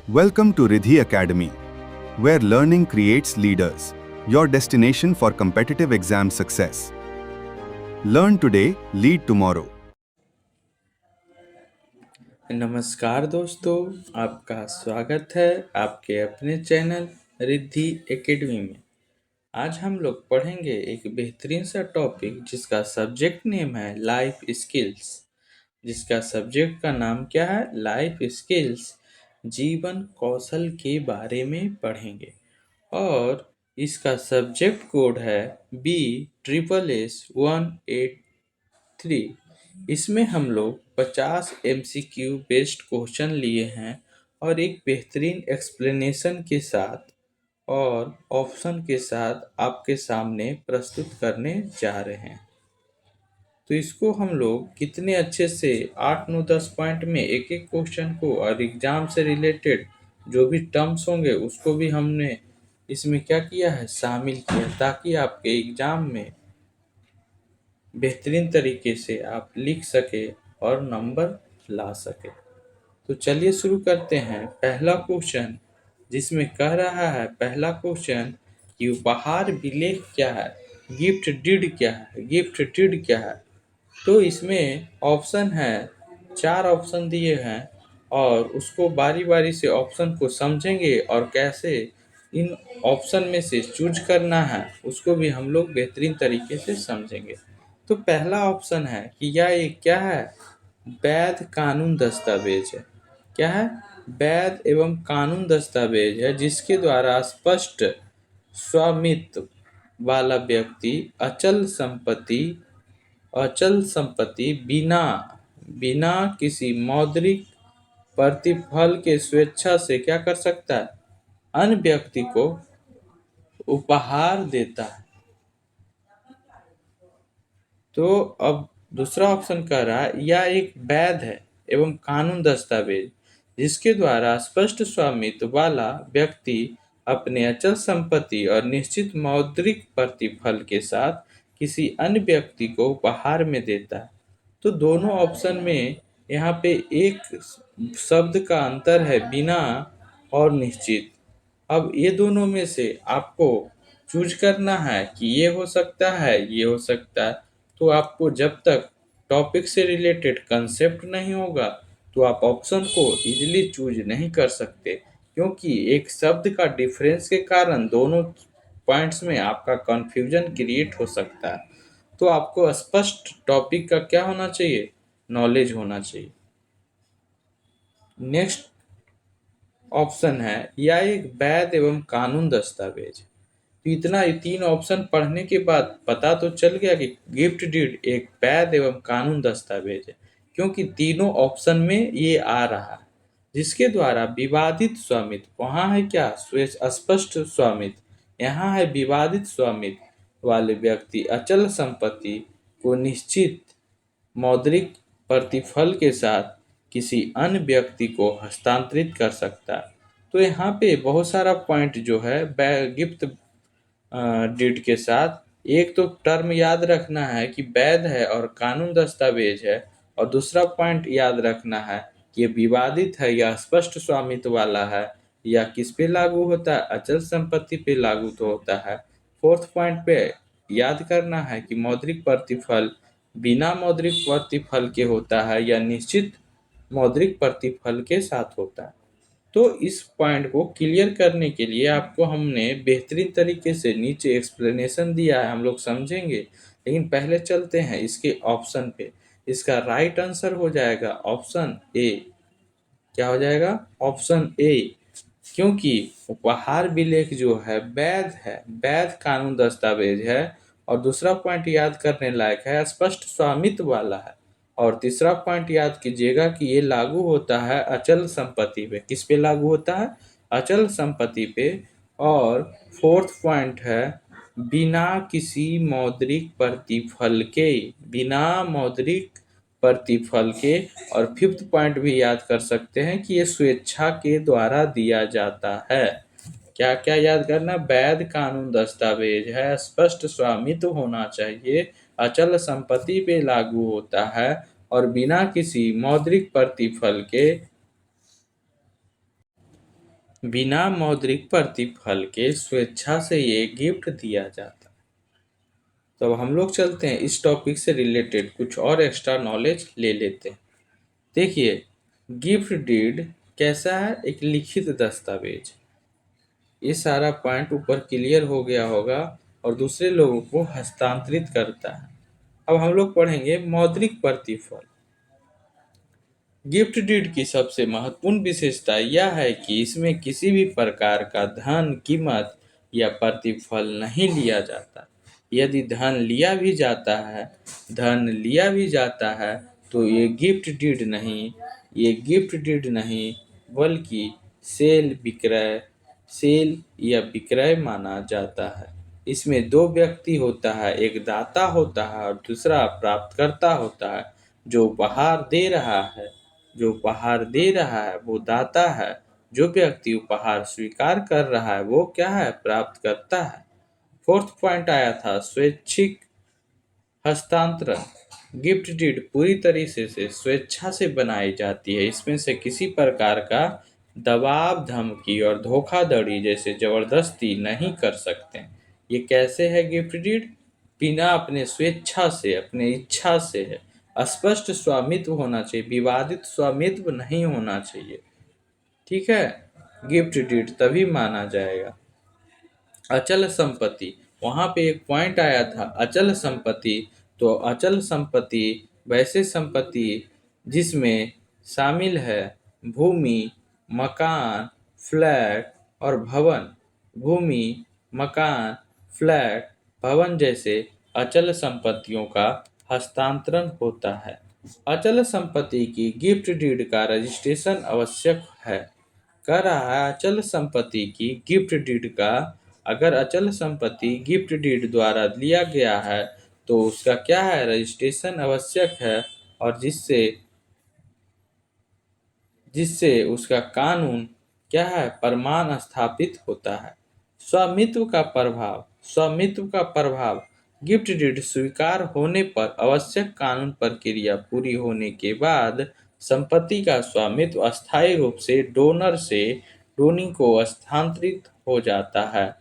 Welcome to Ridhi Academy, where learning creates leaders, your destination for competitive exam success. Learn today, lead tomorrow. नमस्कार दोस्तों, आपका स्वागत है आपके अपने चैनल रिद्धि एकेडमी में। आज हम लोग पढ़ेंगे एक बेहतरीन सा टॉपिक जिसका सब्जेक्ट नेम है लाइफ स्किल्स। जिसका सब्जेक्ट का नाम क्या है? Life skills. जीवन कौशल के बारे में पढ़ेंगे और इसका सब्जेक्ट कोड है B SSS183। इसमें हम लोग 50 MCQ बेस्ड क्वेश्चन लिए हैं और एक बेहतरीन एक्सप्लेनेशन के साथ और ऑप्शन के साथ आपके सामने प्रस्तुत करने जा रहे हैं। तो इसको हम लोग कितने अच्छे से 8 9 10 पॉइंट में एक एक क्वेश्चन को और एग्जाम से रिलेटेड जो भी टर्म्स होंगे उसको भी हमने इसमें क्या किया है, शामिल किया, ताकि आपके एग्जाम में बेहतरीन तरीके से आप लिख सके और नंबर ला सके। तो चलिए शुरू करते हैं। पहला क्वेश्चन जिसमें कह रहा है, पहला क्वेश्चन कि उपहार विलेख क्या है, गिफ्ट डीड क्या है, गिफ्ट डीड क्या है। तो इसमें ऑप्शन है, 4 ऑप्शन दिए हैं और उसको बारी बारी से ऑप्शन को समझेंगे और कैसे इन ऑप्शन में से चूज करना है उसको भी हम लोग बेहतरीन तरीके से समझेंगे। तो पहला ऑप्शन है कि यह एक क्या है, वैध कानून दस्तावेज है। क्या है? वैध एवं कानून दस्तावेज है जिसके द्वारा स्पष्ट स्वामित्व वाला व्यक्ति अचल संपत्ति बिना बिना किसी मौद्रिक प्रतिफल के स्वेच्छा से क्या कर सकता है, अन्य व्यक्ति को उपहार देता है। तो अब दूसरा ऑप्शन कह रहा है, यह एक वैध है एवं कानून दस्तावेज जिसके द्वारा स्पष्ट स्वामित्व वाला व्यक्ति अपने अचल संपत्ति और निश्चित मौद्रिक प्रतिफल के साथ किसी अन्य व्यक्ति को उपहार में देता है। तो दोनों ऑप्शन में यहाँ पे एक शब्द का अंतर है, बिना और निश्चित। अब ये दोनों में से आपको चूज करना है कि ये हो सकता है, ये हो सकता है। तो आपको जब तक टॉपिक से रिलेटेड कंसेप्ट नहीं होगा तो आप ऑप्शन को इजीली चूज नहीं कर सकते, क्योंकि एक शब्द का डिफरेंस के कारण दोनों पॉइंट्स में आपका कंफ्यूजन क्रिएट हो सकता है। तो आपको स्पष्ट टॉपिक का क्या होना चाहिए, नॉलेज होना चाहिए। नेक्स्ट ऑप्शन है, या एक वैध एवं कानून दस्तावेज। तो इतना ये 3 ऑप्शन पढ़ने के बाद पता तो चल गया कि गिफ्ट डीड एक वैध एवं कानून दस्तावेज है, क्योंकि तीनों ऑप्शन में ये आ रहा है। जिसके द्वारा विवादित स्वामित्व, वहाँ है क्या, स्पष्ट स्वामित्व, यहाँ है विवादित स्वामित्व वाले व्यक्ति अचल संपत्ति को निश्चित मौद्रिक प्रतिफल के साथ किसी अन्य व्यक्ति को हस्तांतरित कर सकता है। तो यहाँ पे बहुत सारा पॉइंट जो है गिफ्ट डीड के साथ, एक तो टर्म याद रखना है कि वैध है और कानून दस्तावेज है, और दूसरा पॉइंट याद रखना है कि ये विवादित है या स्पष्ट स्वामित्व वाला है, या किस पे लागू होता है, अचल संपत्ति पे लागू तो होता है। फोर्थ पॉइंट पे याद करना है कि मौद्रिक प्रतिफल बिना मौद्रिक प्रतिफल के होता है या निश्चित मौद्रिक प्रतिफल के साथ होता है। तो इस पॉइंट को क्लियर करने के लिए आपको हमने बेहतरीन तरीके से नीचे एक्सप्लेनेशन दिया है, हम लोग समझेंगे। लेकिन पहले चलते हैं इसके ऑप्शन पे। इसका राइट आंसर हो जाएगा ऑप्शन ए। क्या हो जाएगा? Option A. क्योंकि उपहार विलेख जो है वैध है, वैध कानून दस्तावेज है। और दूसरा पॉइंट याद करने लायक है, स्पष्ट स्वामित्व वाला है। और तीसरा पॉइंट याद कीजिएगा कि ये लागू होता है अचल संपत्ति पे। किस पे लागू होता है? अचल संपत्ति पे। और फोर्थ पॉइंट है, बिना किसी मौद्रिक प्रतिफल के, बिना मौद्रिक प्रतिफल के। और फिफ्थ पॉइंट भी याद कर सकते हैं कि ये स्वेच्छा के द्वारा दिया जाता है। क्या क्या याद करना? वैध कानून दस्तावेज है, स्पष्ट स्वामित्व होना चाहिए, अचल संपत्ति पे लागू होता है, और बिना किसी मौद्रिक प्रतिफल के बिना मौद्रिक प्रतिफल के स्वेच्छा से ये गिफ्ट दिया जाता। तो अब हम लोग चलते हैं इस टॉपिक से रिलेटेड कुछ और एक्स्ट्रा नॉलेज ले लेते हैं। देखिए, गिफ्ट डीड कैसा है? एक लिखित दस्तावेज। ये सारा पॉइंट ऊपर क्लियर हो गया होगा और दूसरे लोगों को हस्तांतरित करता है। अब हम लोग पढ़ेंगे मौद्रिक प्रतिफल। गिफ्ट डीड की सबसे महत्वपूर्ण विशेषता यह है कि इसमें किसी भी प्रकार का धन, कीमत या प्रतिफल नहीं लिया जाता। यदि धन लिया भी जाता है तो ये गिफ्ट डीड नहीं बल्कि सेल या विक्रय माना जाता है। इसमें दो व्यक्ति होता है, एक दाता होता है और दूसरा प्राप्तकर्ता होता है। जो उपहार दे रहा है वो दाता है, जो व्यक्ति उपहार स्वीकार कर रहा है वो क्या है? प्राप्तकर्ता है। फोर्थ पॉइंट आया था स्वैच्छिक हस्तांतरण। गिफ्ट डीड पूरी तरीके से स्वेच्छा से बनाई जाती है। इसमें से किसी प्रकार का दबाव, धमकी और धोखाधड़ी जैसे जबरदस्ती नहीं कर सकते। ये कैसे है गिफ्ट डीड? बिना अपने स्वेच्छा से, अपने इच्छा से है। स्पष्ट स्वामित्व होना चाहिए, विवादित स्वामित्व नहीं होना चाहिए। ठीक है, गिफ्ट डीड तभी माना जाएगा। अचल संपत्ति, वहां पे एक पॉइंट आया था अचल संपत्ति। तो अचल संपत्ति वैसे संपत्ति जिसमें शामिल है भूमि, मकान, फ्लैट और भवन। भूमि, मकान, फ्लैट, भवन जैसे अचल संपत्तियों का हस्तांतरण होता है। अचल संपत्ति की गिफ्ट डीड का रजिस्ट्रेशन आवश्यक है। कह रहा है अचल संपत्ति की गिफ्ट डीड का, अगर अचल संपत्ति गिफ्ट डीड द्वारा लिया गया है तो उसका क्या है? रजिस्ट्रेशन आवश्यक है। और जिससे जिससे उसका कानून क्या है? प्रमाण स्थापित होता है। स्वामित्व का प्रभाव गिफ्ट डीड स्वीकार होने पर आवश्यक कानून प्रक्रिया पूरी होने के बाद संपत्ति का स्वामित्व अस्थायी रूप से डोनी को स्थानांतरित हो जाता है।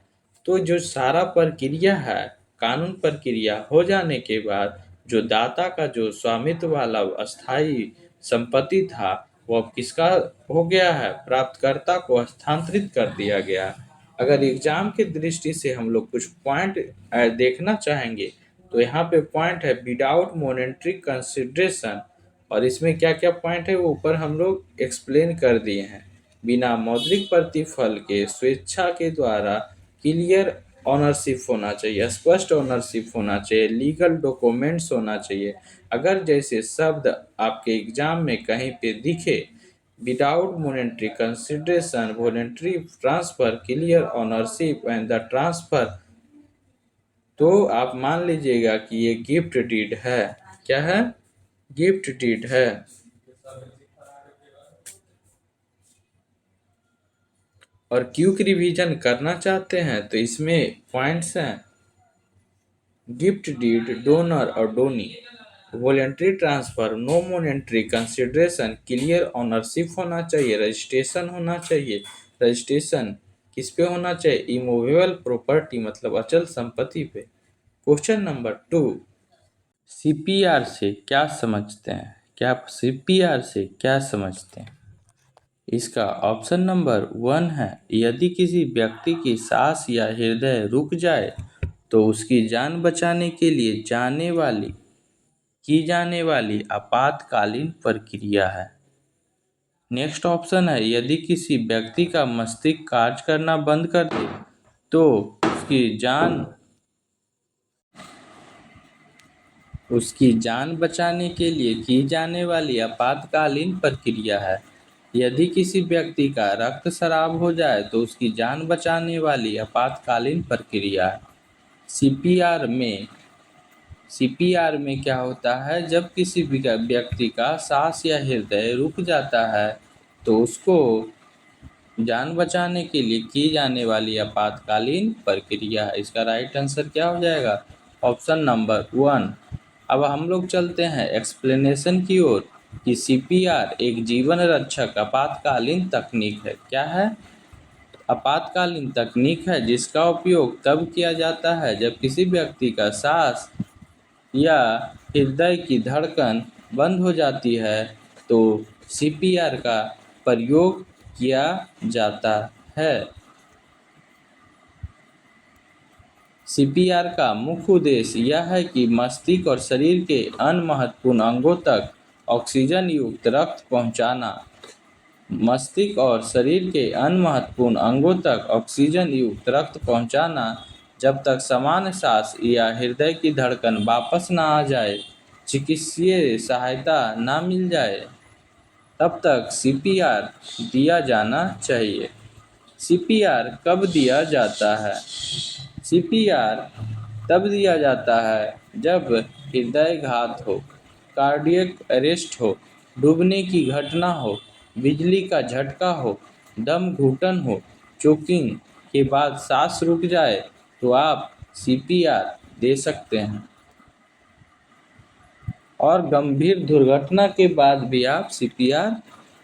तो जो सारा प्रक्रिया है, कानून प्रक्रिया हो जाने के बाद जो दाता का जो स्वामित्व वाला अस्थायी संपत्ति था वो अब किसका हो गया है? प्राप्तकर्ता को हस्तांतरित कर दिया गया। अगर एग्जाम की दृष्टि से हम लोग कुछ पॉइंट देखना चाहेंगे तो यहाँ पे पॉइंट है विदाउट मॉनेटरी कंसिडरेशन। और इसमें क्या क्या पॉइंट है वो ऊपर हम लोग एक्सप्लेन कर दिए हैं। बिना मौद्रिक प्रतिफल के स्वेच्छा के द्वारा क्लियर ऑनरशिप होना चाहिए, स्पष्ट ऑनरशिप होना चाहिए, लीगल डॉक्यूमेंट्स होना चाहिए। अगर जैसे शब्द आपके एग्जाम में कहीं पे दिखे without monetary consideration, voluntary transfer, clear ownership and the transfer, तो आप मान लीजिएगा कि ये गिफ्ट डीड है। क्या है? गिफ्ट डीड है। और क्विक रिवीजन करना चाहते हैं तो इसमें पॉइंट्स हैं गिफ्ट डीड, डोनर और donee, voluntary transfer, no monetary consideration, clear ownership होना चाहिए, रजिस्ट्रेशन होना चाहिए। रजिस्ट्रेशन किस पे होना चाहिए? इमूवेबल प्रॉपर्टी मतलब अचल संपत्ति पे। क्वेश्चन नंबर 2, सीपीआर से क्या समझते हैं? सीपीआर से क्या समझते हैं? इसका ऑप्शन नंबर 1 है यदि किसी व्यक्ति की सांस या हृदय रुक जाए तो उसकी जान बचाने के लिए की जाने वाली आपातकालीन प्रक्रिया है। नेक्स्ट ऑप्शन है यदि किसी व्यक्ति का मस्तिष्क कार्य करना बंद कर दे तो उसकी जान बचाने के लिए की जाने वाली आपातकालीन प्रक्रिया है। यदि किसी व्यक्ति का रक्तस्राव हो जाए तो उसकी जान बचाने वाली आपातकालीन प्रक्रिया है। सीपीआर में क्या होता है? जब किसी व्यक्ति का सांस या हृदय रुक जाता है तो उसको जान बचाने के लिए की जाने वाली आपातकालीन प्रक्रिया है। इसका राइट आंसर क्या हो जाएगा? Option number 1। अब हम लोग चलते हैं एक्सप्लेनेशन की ओर कि सीपीआर एक जीवन रक्षक आपातकालीन तकनीक है। क्या है? आपातकालीन तकनीक है जिसका उपयोग तब किया जाता है जब किसी व्यक्ति का सांस या हृदय की धड़कन बंद हो जाती है तो सीपीआर का प्रयोग किया जाता है। सीपीआर का मुख्य उद्देश्य यह है कि मस्तिष्क और शरीर के अन्य महत्वपूर्ण अंगों तक ऑक्सीजन युक्त रक्त पहुंचाना। मस्तिष्क और शरीर के अन्य महत्वपूर्ण अंगों तक ऑक्सीजन युक्त रक्त पहुंचाना जब तक सामान्य सांस या हृदय की धड़कन वापस न आ जाए, चिकित्सीय सहायता न मिल जाए, तब तक सीपीआर दिया जाना चाहिए। सीपीआर कब दिया जाता है? सीपीआर तब दिया जाता है जब हृदयघात हो, कार्डियक अरेस्ट हो, डूबने की घटना हो, बिजली का झटका हो, दम घुटन हो, चोकिंग के बाद सांस रुक जाए तो आप सीपीआर दे सकते हैं। और गंभीर दुर्घटना के बाद भी आप सीपीआर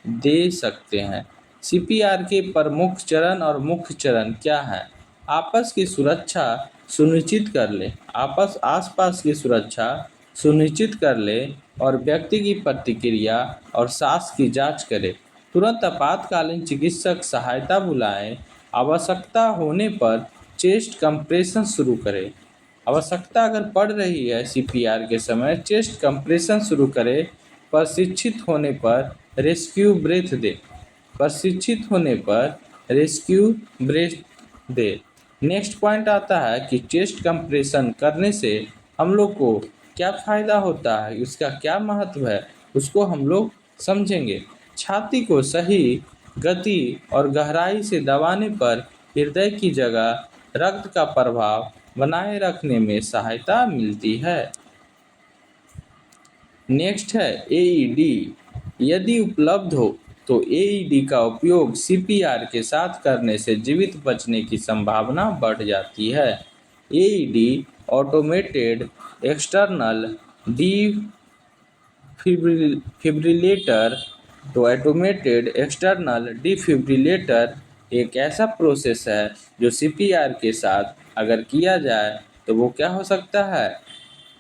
दे सकते हैं। सीपीआर के प्रमुख चरण और मुख्य चरण क्या हैं? आपस की सुरक्षा सुनिश्चित कर लें। आसपास की सुरक्षा सुनिश्चित कर लें और व्यक्ति की प्रतिक्रिया और सांस की जांच करें। तुरंत आपातकालीन चिकित्सक सहायता बुलाएं। आवश्यकता होने पर चेस्ट कंप्रेशन शुरू करें। आवश्यकता अगर पड़ रही है सीपीआर के समय चेस्ट कंप्रेशन शुरू करें। प्रशिक्षित होने पर रेस्क्यू ब्रेथ दें। प्रशिक्षित होने पर रेस्क्यू ब्रेथ दें। नेक्स्ट पॉइंट आता है कि चेस्ट कंप्रेशन करने से हम लोग को क्या फ़ायदा होता है, उसका क्या महत्व है, उसको हम लोग समझेंगे। छाती को सही गति और गहराई से दबाने पर हृदय की जगह रक्त का प्रवाह बनाए रखने में सहायता मिलती है। नेक्स्ट है एईडी। यदि उपलब्ध हो तो एईडी का उपयोग सीपीआर के साथ करने से जीवित बचने की संभावना बढ़ जाती है। AED automated external defibrillator. तो ऑटोमेटेड एक्सटर्नल डिफिब्रिलेटर एक ऐसा प्रोसेस है जो सीपीआर के साथ अगर किया जाए तो वो क्या हो सकता है,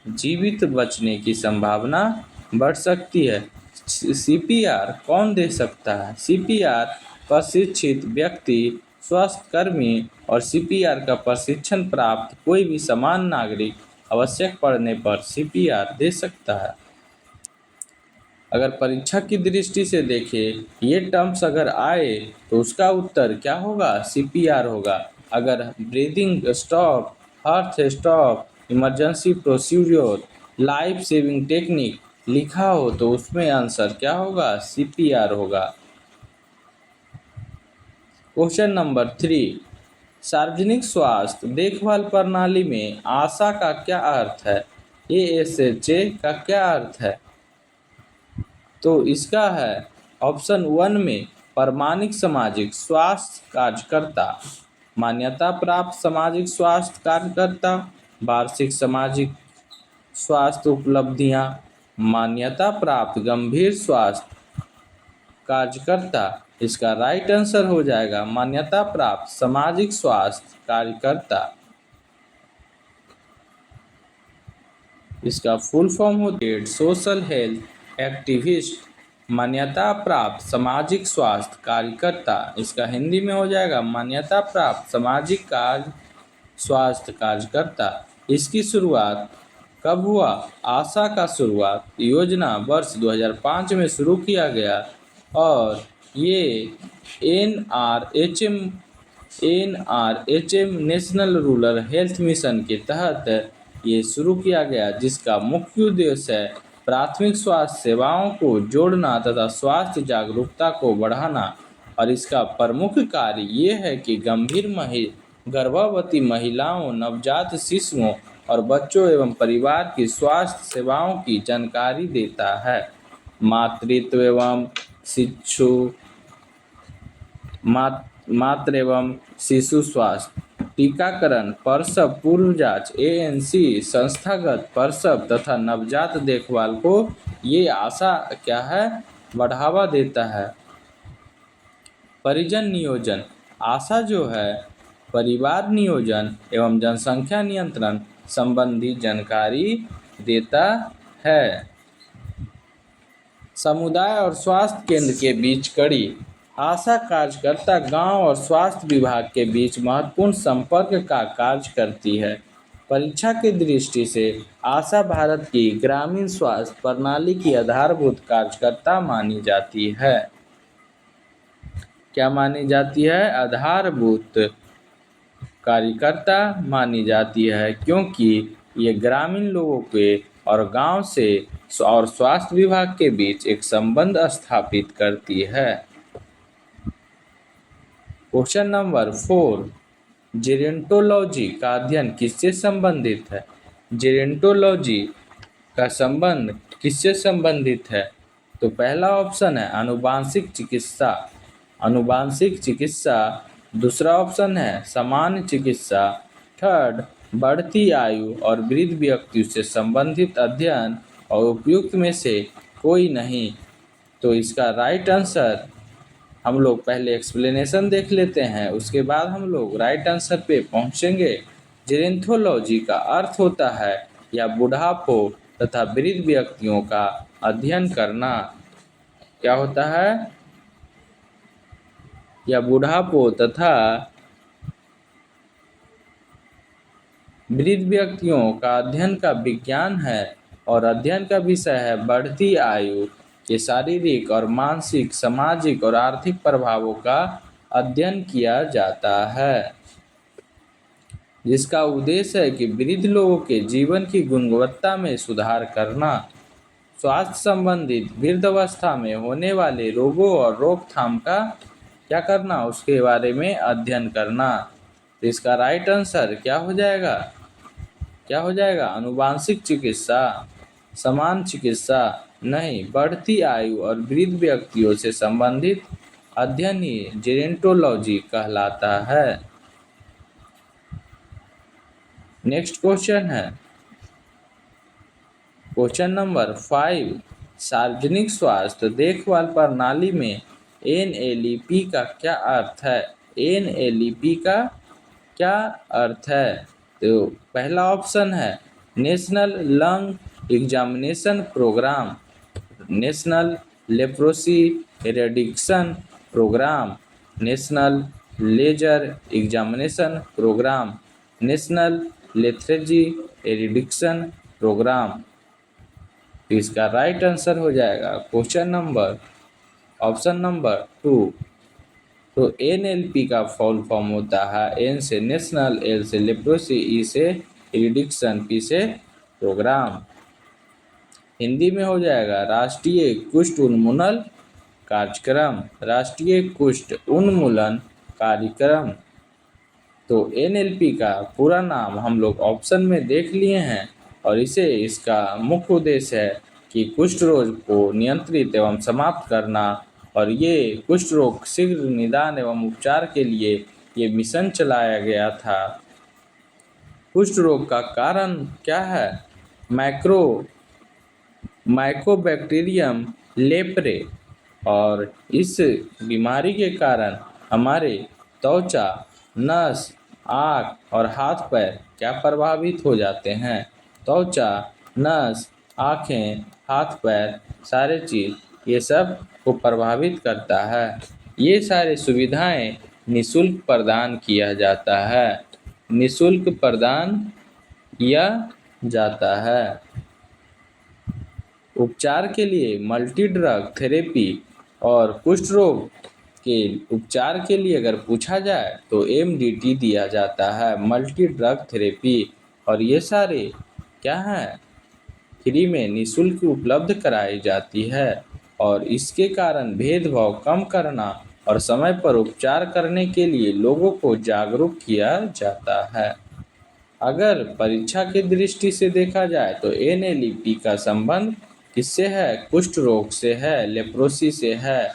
जीवित बचने की संभावना बढ़ सकती है। सीपीआर कौन दे सकता है? सीपीआर प्रशिक्षित व्यक्ति, स्वास्थ्यकर्मी और सीपीआर का प्रशिक्षण प्राप्त कोई भी सामान्य नागरिक आवश्यक पड़ने पर सीपीआर दे सकता है। अगर परीक्षा की दृष्टि से देखें, ये टर्म्स अगर आए तो उसका उत्तर क्या होगा? सीपीआर होगा। अगर breathing stop, heart stop, emergency procedure, life saving technique लिखा हो तो उसमें आंसर क्या होगा? सीपीआर होगा। क्वेश्चन नंबर 3, सार्वजनिक स्वास्थ्य देखभाल प्रणाली में आशा का क्या अर्थ है? एएसएचए का क्या अर्थ है? तो इसका है ऑप्शन 1 में प्रमाणिक सामाजिक स्वास्थ्य कार्यकर्ता, मान्यता प्राप्त सामाजिक स्वास्थ्य कार्यकर्ता, वार्षिक सामाजिक स्वास्थ्य उपलब्धियां, मान्यता प्राप्त गंभीर स्वास्थ्य कार्यकर्ता। इसका राइट आंसर हो जाएगा मान्यता प्राप्त सामाजिक स्वास्थ्य कार्यकर्ता। इसका फुल फॉर्म होती है सोशल हेल्थ एक्टिविस्ट, मान्यता प्राप्त सामाजिक स्वास्थ्य कार्यकर्ता। इसका हिंदी में हो जाएगा मान्यता प्राप्त सामाजिक कार्य स्वास्थ्य कार्यकर्ता। इसकी शुरुआत कब हुआ? आशा का शुरुआत योजना वर्ष 2005 में शुरू किया गया और ये NRHM national rural health mission के तहत ये शुरू किया गया, जिसका मुख्य उद्देश्य है प्राथमिक स्वास्थ्य सेवाओं को जोड़ना तथा स्वास्थ्य जागरूकता को बढ़ाना। और इसका प्रमुख कार्य ये है कि गर्भवती महिलाओं, नवजात शिशुओं और बच्चों एवं परिवार की स्वास्थ्य सेवाओं की जानकारी देता है। मातृत्व एवं शिशु स्वास्थ्य, टीकाकरण, प्रसव पूर्व जांच, एएनसी, संस्थागत प्रसव तथा नवजात देखभाल को ये आशा क्या है? बढ़ावा देता है। परिजन नियोजन, आशा जो है परिवार नियोजन एवं जनसंख्या नियंत्रण संबंधी जानकारी देता है। समुदाय और स्वास्थ्य केंद्र के बीच कड़ी। आशा कार्यकर्ता गांव और स्वास्थ्य विभाग के बीच महत्वपूर्ण संपर्क का कार्य करती है। परीक्षा की दृष्टि से आशा भारत की ग्रामीण स्वास्थ्य प्रणाली की आधारभूत कार्यकर्ता मानी जाती है। क्या मानी जाती है? आधारभूत कार्यकर्ता मानी जाती है, क्योंकि ये ग्रामीण लोगों के और गांव से और स्वास्थ्य विभाग के बीच एक संबंध स्थापित करती है। क्वेश्चन नंबर 4, जेरोंटोलॉजी का अध्ययन किससे संबंधित है? जेरोंटोलॉजी का संबंध किससे संबंधित है? तो पहला ऑप्शन है आनुवांशिक चिकित्सा, आनुवांशिक चिकित्सा। दूसरा ऑप्शन है सामान्य चिकित्सा। थर्ड, बढ़ती आयु और वृद्ध व्यक्ति से संबंधित अध्ययन और उपयुक्त में से कोई नहीं। तो इसका राइट आंसर, हम लोग पहले एक्सप्लेनेशन देख लेते हैं, उसके बाद हम लोग राइट आंसर पे पहुंचेंगे। जेरोंटोलॉजी का अर्थ होता है या बुढ़ापो तथा वृद्ध व्यक्तियों का अध्ययन करना। क्या होता है? या बुढ़ापो तथा वृद्ध व्यक्तियों का अध्ययन का विज्ञान है और अध्ययन का विषय है बढ़ती आयु के शारीरिक और मानसिक, सामाजिक और आर्थिक प्रभावों का अध्ययन किया जाता है, जिसका उद्देश्य है कि वृद्ध लोगों के जीवन की गुणवत्ता में सुधार करना, स्वास्थ्य संबंधित वृद्धावस्था में होने वाले रोगों और रोकथाम का क्या करना, उसके बारे में अध्ययन करना। तो इसका राइट आंसर क्या हो जाएगा? क्या हो जाएगा? आनुवांशिक चिकित्सा, समान चिकित्सा नहीं, बढ़ती आयु और वृद्ध व्यक्तियों से संबंधित अध्ययन ही जेरोंटोलॉजी कहलाता है। नेक्स्ट क्वेश्चन है क्वेश्चन नंबर 5, सार्वजनिक स्वास्थ्य देखभाल प्रणाली में NLEP का क्या अर्थ है? NLEP का क्या अर्थ है? तो पहला ऑप्शन है national lung examination programme, national leprosy eradication programme, national laser examination programme, national lethargy eradication programme. तो इसका राइट आंसर हो जाएगा क्वेश्चन नंबर ऑप्शन नंबर 2। तो NLP का फुल फॉर्म होता है N से नेशनल, L से लेप्रोसी, E से एरिडिक्शन, P से प्रोग्राम। हिंदी में हो जाएगा राष्ट्रीय कुष्ठ उन्मूलन कार्यक्रम, राष्ट्रीय कुष्ठ उन्मूलन कार्यक्रम। तो NLP का पूरा नाम हम लोग ऑप्शन में देख लिए हैं और इसका मुख्य उद्देश्य है कि कुष्ठ रोग को नियंत्रित एवं समाप्त करना, और ये कुष्ठ रोग शीघ्र निदान एवं उपचार के लिए ये मिशन चलाया गया था। कुष्ठ रोग का कारण क्या है? माइकोबैक्टीरियम लेप्रे, और इस बीमारी के कारण हमारे त्वचा, नस, आँख और हाथ पैर क्या प्रभावित हो जाते हैं? त्वचा, नस, आँखें, हाथ पैर, सारे चीज़ ये सब को प्रभावित करता है। ये सारे सुविधाएं निःशुल्क प्रदान किया जाता है, निःशुल्क प्रदान किया जाता है। उपचार के लिए मल्टी ड्रग थेरेपी, और कुष्ठ रोग के उपचार के लिए अगर पूछा जाए तो MDT दिया जाता है, मल्टी ड्रग थेरेपी। और ये सारे क्या हैं? फ्री में निःशुल्क उपलब्ध कराई जाती है, और इसके कारण भेदभाव कम करना और समय पर उपचार करने के लिए लोगों को जागरूक किया जाता है। अगर परीक्षा की दृष्टि से देखा जाए तो NLEP का संबंध किससे है? कुष्ठ रोग से है, लेप्रोसी से है।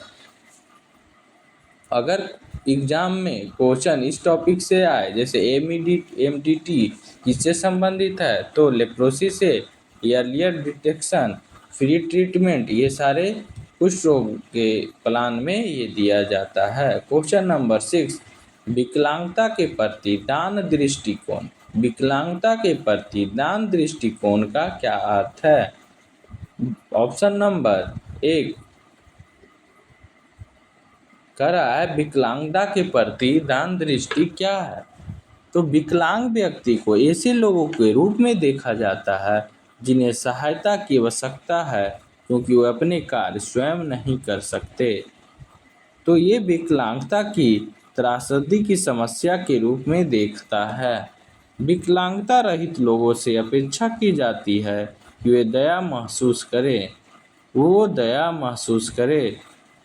अगर एग्जाम में क्वेश्चन इस टॉपिक से आए, जैसे MDT किससे संबंधित है, तो लेप्रोसी से, अर्लियर डिटेक्शन, फ्री ट्रीटमेंट, ये सारे कुष्ठ रोग के प्लान में ये दिया जाता है। क्वेश्चन नंबर 6, विकलांगता के प्रति दान दृष्टिकोण। विकलांगता के प्रति दान दृष्टिकोण का क्या अर्थ है? ऑप्शन नंबर 1 कह रहा है विकलांगता के प्रति दान दृष्टि क्या है? तो विकलांग व्यक्ति को ऐसे लोगों के रूप में देखा जाता है जिन्हें सहायता की आवश्यकता है क्योंकि वे अपने कार्य स्वयं नहीं कर सकते। तो ये विकलांगता की त्रासदी की समस्या के रूप में देखता है। विकलांगता रहित लोगों से अपेक्षा की जाती है कि वे दया महसूस करें।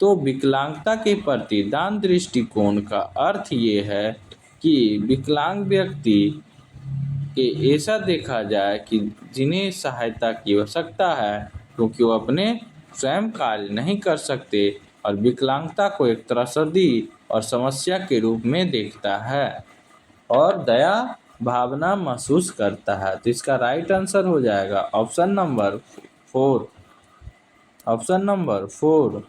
तो विकलांगता के प्रति दान दृष्टिकोण का अर्थ ये है कि विकलांग व्यक्ति के ऐसा देखा जाए कि जिन्हें सहायता की आवश्यकता है क्योंकि वो अपने स्वयं कार्य नहीं कर सकते और विकलांगता को एक त्रासदी और समस्या के रूप में देखता है और दया भावना महसूस करता है। तो इसका राइट आंसर हो जाएगा ऑप्शन नंबर 4। Option number 4।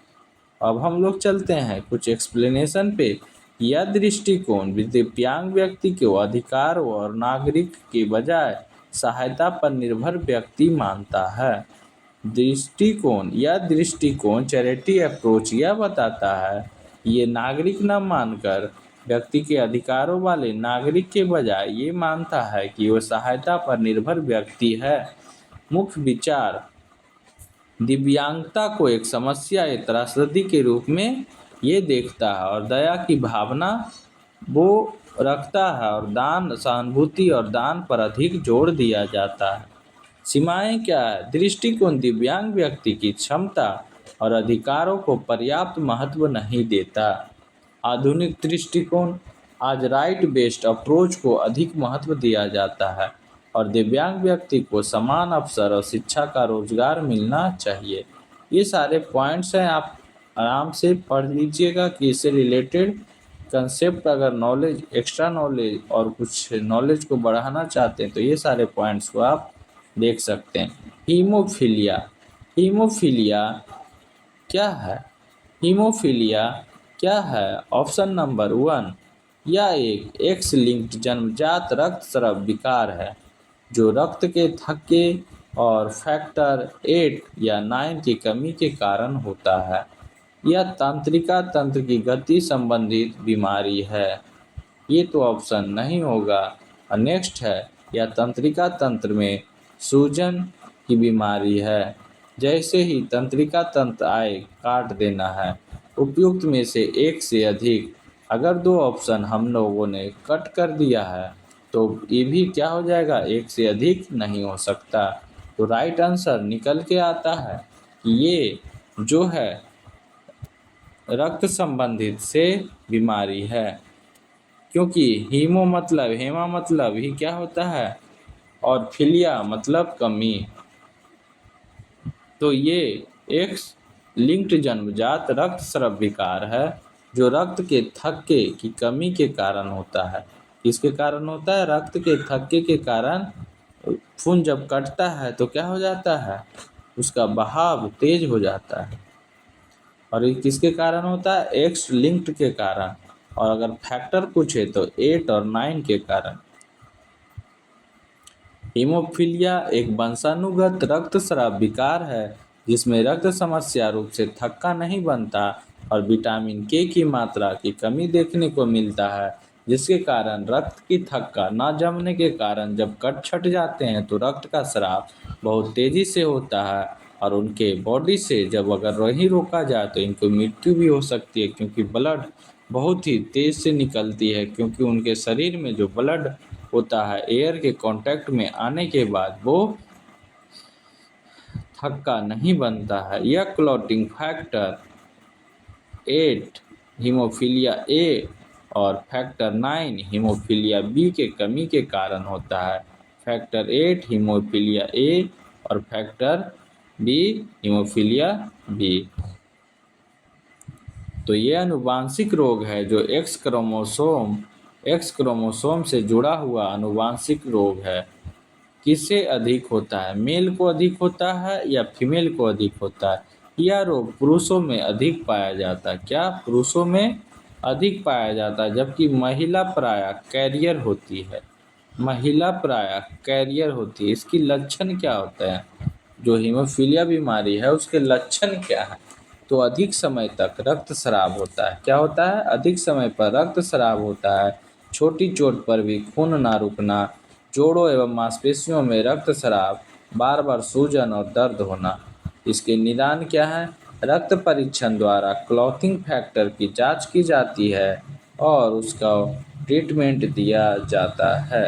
अब हम लोग चलते हैं कुछ एक्सप्लेनेशन पे। यह दृष्टिकोण दिव्यांग व्यक्ति को अधिकार और नागरिक के बजाय सहायता पर निर्भर व्यक्ति मानता है। यह दृष्टिकोण चैरिटी अप्रोच यह बताता है ये नागरिक न मानकर व्यक्ति के अधिकारों वाले नागरिक के बजाय ये मानता है कि वह सहायता पर निर्भर व्यक्ति है। मुख्य विचार दिव्यांगता को एक समस्या या त्रासदी के रूप में ये देखता है और दया की भावना वो रखता है और दान सहानुभूति और दान पर अधिक जोर दिया जाता है। सीमाएं क्या है? दृष्टिकोण दिव्यांग व्यक्ति की क्षमता और अधिकारों को पर्याप्त महत्व नहीं देता। आधुनिक दृष्टिकोण आज राइट बेस्ड अप्रोच को अधिक महत्व दिया जाता है और दिव्यांग व्यक्ति को समान अवसर और शिक्षा का रोजगार मिलना चाहिए। ये सारे पॉइंट्स हैं, आप आराम से पढ़ लीजिएगा कि इससे रिलेटेड कंसेप्ट अगर नॉलेज एक्स्ट्रा नॉलेज और कुछ नॉलेज को बढ़ाना चाहते हैं तो ये सारे पॉइंट्स को आप देख सकते हैं। हीमोफीलिया। हीमोफीलिया क्या है? हीमोफीलिया क्या है? ऑप्शन नंबर 1 यह एक एक्स लिंक्ड जन्मजात रक्तस्राव विकार है जो रक्त के थक्के और फैक्टर 8 या 9 की कमी के कारण होता है। यह तंत्रिका तंत्र की गति संबंधित बीमारी है। ये तो ऑप्शन नहीं होगा। और नेक्स्ट है यह तंत्रिका तंत्र में सूजन की बीमारी है। जैसे ही तंत्रिका तंत्र आए काट देना है। उपयुक्त में से एक से अधिक। अगर 2 ऑप्शन हम लोगों ने कट कर दिया है तो ये भी क्या हो जाएगा? एक से अधिक नहीं हो सकता। तो राइट आंसर निकल के आता है कि ये जो है रक्त संबंधित से बीमारी है क्योंकि हीमो मतलब हेमा मतलब ही क्या होता है और फिलिया मतलब कमी। तो ये एक्स लिंक्ड जन्मजात रक्तस्राव विकार है जो रक्त के थक्के की कमी के कारण होता है। इसके कारण होता है रक्त के थक्के के कारण खून जब कटता है तो क्या हो जाता है? उसका बहाव तेज हो जाता है। और ये किसके कारण होता है? एक्स लिंक्ड के कारण। और अगर फैक्टर पूछे तो 8 और 9 के कारण। हीमोफीलिया एक वंशानुगत रक्तस्राव विकार है जिसमें रक्त समस्या रूप से थक्का नहीं बनता और विटामिन के की मात्रा की कमी देखने को मिलता है जिसके कारण रक्त की थक्का न जमने के कारण जब कट छट जाते हैं तो रक्त का स्राव बहुत तेजी से होता है और उनके बॉडी से जब अगर वही रोका जाए तो इनको मृत्यु भी हो सकती है क्योंकि ब्लड बहुत ही तेज से निकलती है क्योंकि उनके शरीर में जो ब्लड होता है एयर के कांटेक्ट में आने के बाद वो थक्का नहीं बनता है। यह क्लॉटिंग फैक्टर 8 हीमोफीलिया ए और फैक्टर 9 हीमोफीलिया बी के कमी के कारण होता है। फैक्टर 8 हीमोफीलिया ए और फैक्टर बी हीमोफीलिया बी। तो ये आनुवांशिक रोग है जो एक्स क्रोमोसोम से जुड़ा हुआ आनुवांशिक रोग है। किससे अधिक होता है? मेल को अधिक होता है या फीमेल को अधिक होता है? यह रोग पुरुषों में अधिक पाया जाता है। क्या? पुरुषों में अधिक पाया जाता है, जबकि महिला प्रायः कैरियर होती है। महिला प्रायः कैरियर होती है। इसकी लक्षण क्या होते हैं? जो हीमोफीलिया बीमारी है उसके लक्षण क्या है? तो अधिक समय तक रक्तस्राव होता है। क्या होता है? अधिक समय पर रक्तस्राव होता है। छोटी चोट पर भी खून ना रुकना, जोड़ों एवं मांसपेशियों में रक्तस्राव, बार बार सूजन और दर्द होना। इसके निदान क्या है? रक्त परीक्षण द्वारा क्लॉथिंग फैक्टर की जांच की जाती है और उसका ट्रीटमेंट दिया जाता है।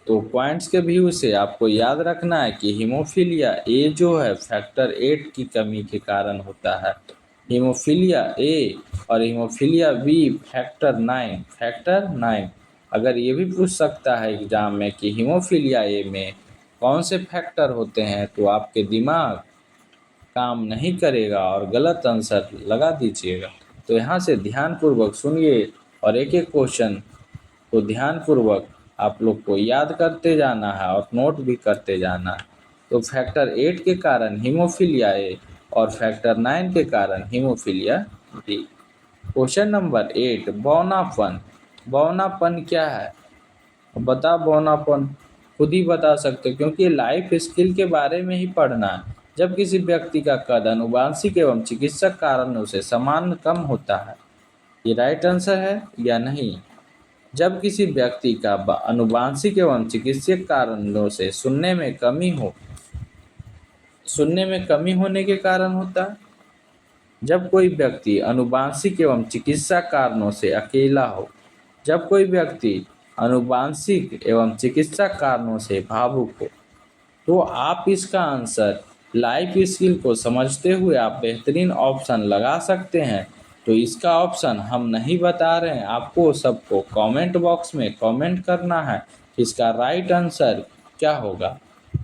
तो पॉइंट्स के व्यू से आपको याद रखना है कि हीमोफीलिया ए जो है फैक्टर 8 की कमी के कारण होता है। हीमोफीलिया ए और हीमोफीलिया बी फैक्टर 9। अगर ये भी पूछ सकता है एग्जाम में कि हीमोफीलिया ए में कौन से फैक्टर होते हैं, तो आपके दिमाग काम नहीं करेगा और गलत आंसर लगा दीजिएगा। तो यहाँ से ध्यानपूर्वक सुनिए और एक एक क्वेश्चन को ध्यानपूर्वक आप लोग को याद करते जाना है और नोट भी करते जाना है। तो फैक्टर 8 के कारण हीमोफीलिया ए और फैक्टर 9 के कारण हीमोफीलिया बी। क्वेश्चन नंबर 8, बौनापन। बौनापन क्या है? बता बौनापन, खुद ही बता सकते हो क्योंकि लाइफ स्किल के बारे में ही पढ़ना है। जब किसी व्यक्ति का कद अनुवांशिक एवं चिकित्सक कारणों से समान कम होता है। ये राइट आंसर है या नहीं? जब किसी व्यक्ति का अनुवांशिक एवं चिकित्सक कारणों से सुनने में कमी होने के कारण होता है। जब कोई व्यक्ति अनुवांशिक एवं चिकित्सा कारणों से अकेला हो। जब कोई व्यक्ति अनुवांशिक एवं चिकित्सा कारणों से भावुक हो। तो आप इसका आंसर लाइफ स्किल को समझते हुए आप बेहतरीन ऑप्शन लगा सकते हैं। तो इसका ऑप्शन हम नहीं बता रहे हैं, आपको सबको कमेंट बॉक्स में कमेंट करना है कि इसका राइट आंसर क्या होगा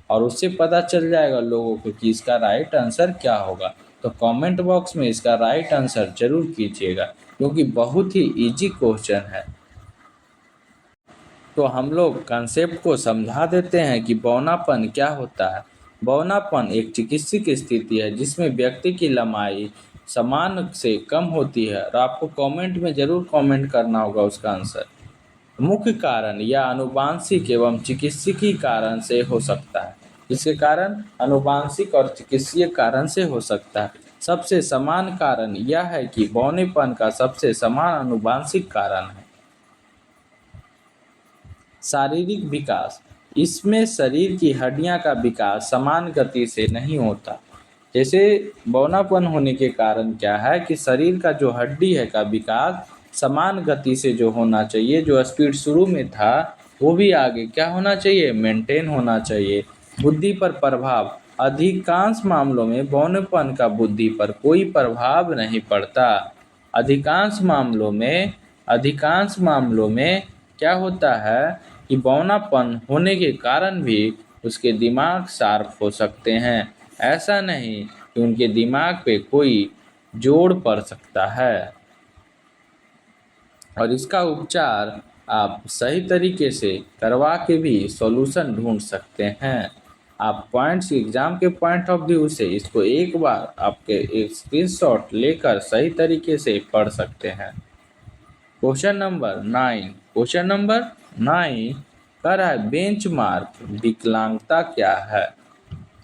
और उससे पता चल जाएगा लोगों को कि इसका राइट आंसर क्या होगा। तो कमेंट बॉक्स में इसका राइट आंसर जरूर कीजिएगा क्योंकि बहुत ही इजी क्वेश्चन है। तो हम लोग कंसेप्ट को समझा देते हैं कि बौनापन क्या होता है। बौनापन एक चिकित्सक स्थिति है जिसमें व्यक्ति की लंबाई समान से कम होती है और आपको कमेंट में ज़रूर कमेंट करना होगा उसका आंसर। मुख्य कारण या आनुवांशिक एवं चिकित्सकीय कारण से हो सकता है। इसके कारण आनुवांशिक और चिकित्सीय कारण से हो सकता है। सबसे समान कारण यह है कि बौनेपन का सबसे समान आनुवांशिक कारण है। शारीरिक विकास, इसमें शरीर की हड्डियां का विकास समान गति से नहीं होता। जैसे बौनापन होने के कारण क्या है कि शरीर का जो हड्डी है का विकास समान गति से जो होना चाहिए, जो स्पीड शुरू में था वो भी आगे क्या होना चाहिए, मेंटेन होना चाहिए। बुद्धि पर प्रभाव, अधिकांश मामलों में बौनेपन का बुद्धि पर कोई प्रभाव नहीं पड़ता। अधिकांश मामलों में क्या होता है कि बौनापन होने के कारण भी उसके दिमाग शार्प हो सकते हैं। ऐसा नहीं कि उनके दिमाग पे कोई जोड़ पड़ सकता है। और इसका उपचार आप सही तरीके से करवा के भी सॉल्यूशन ढूंढ सकते हैं। आप पॉइंट्स एग्जाम के पॉइंट ऑफ व्यू से इसको एक बार आपके एक स्क्रीनशॉट लेकर सही तरीके से पढ़ सकते हैं। क्वेश्चन नंबर 9 कह रहा है बेंचमार्क विकलांगता क्या है।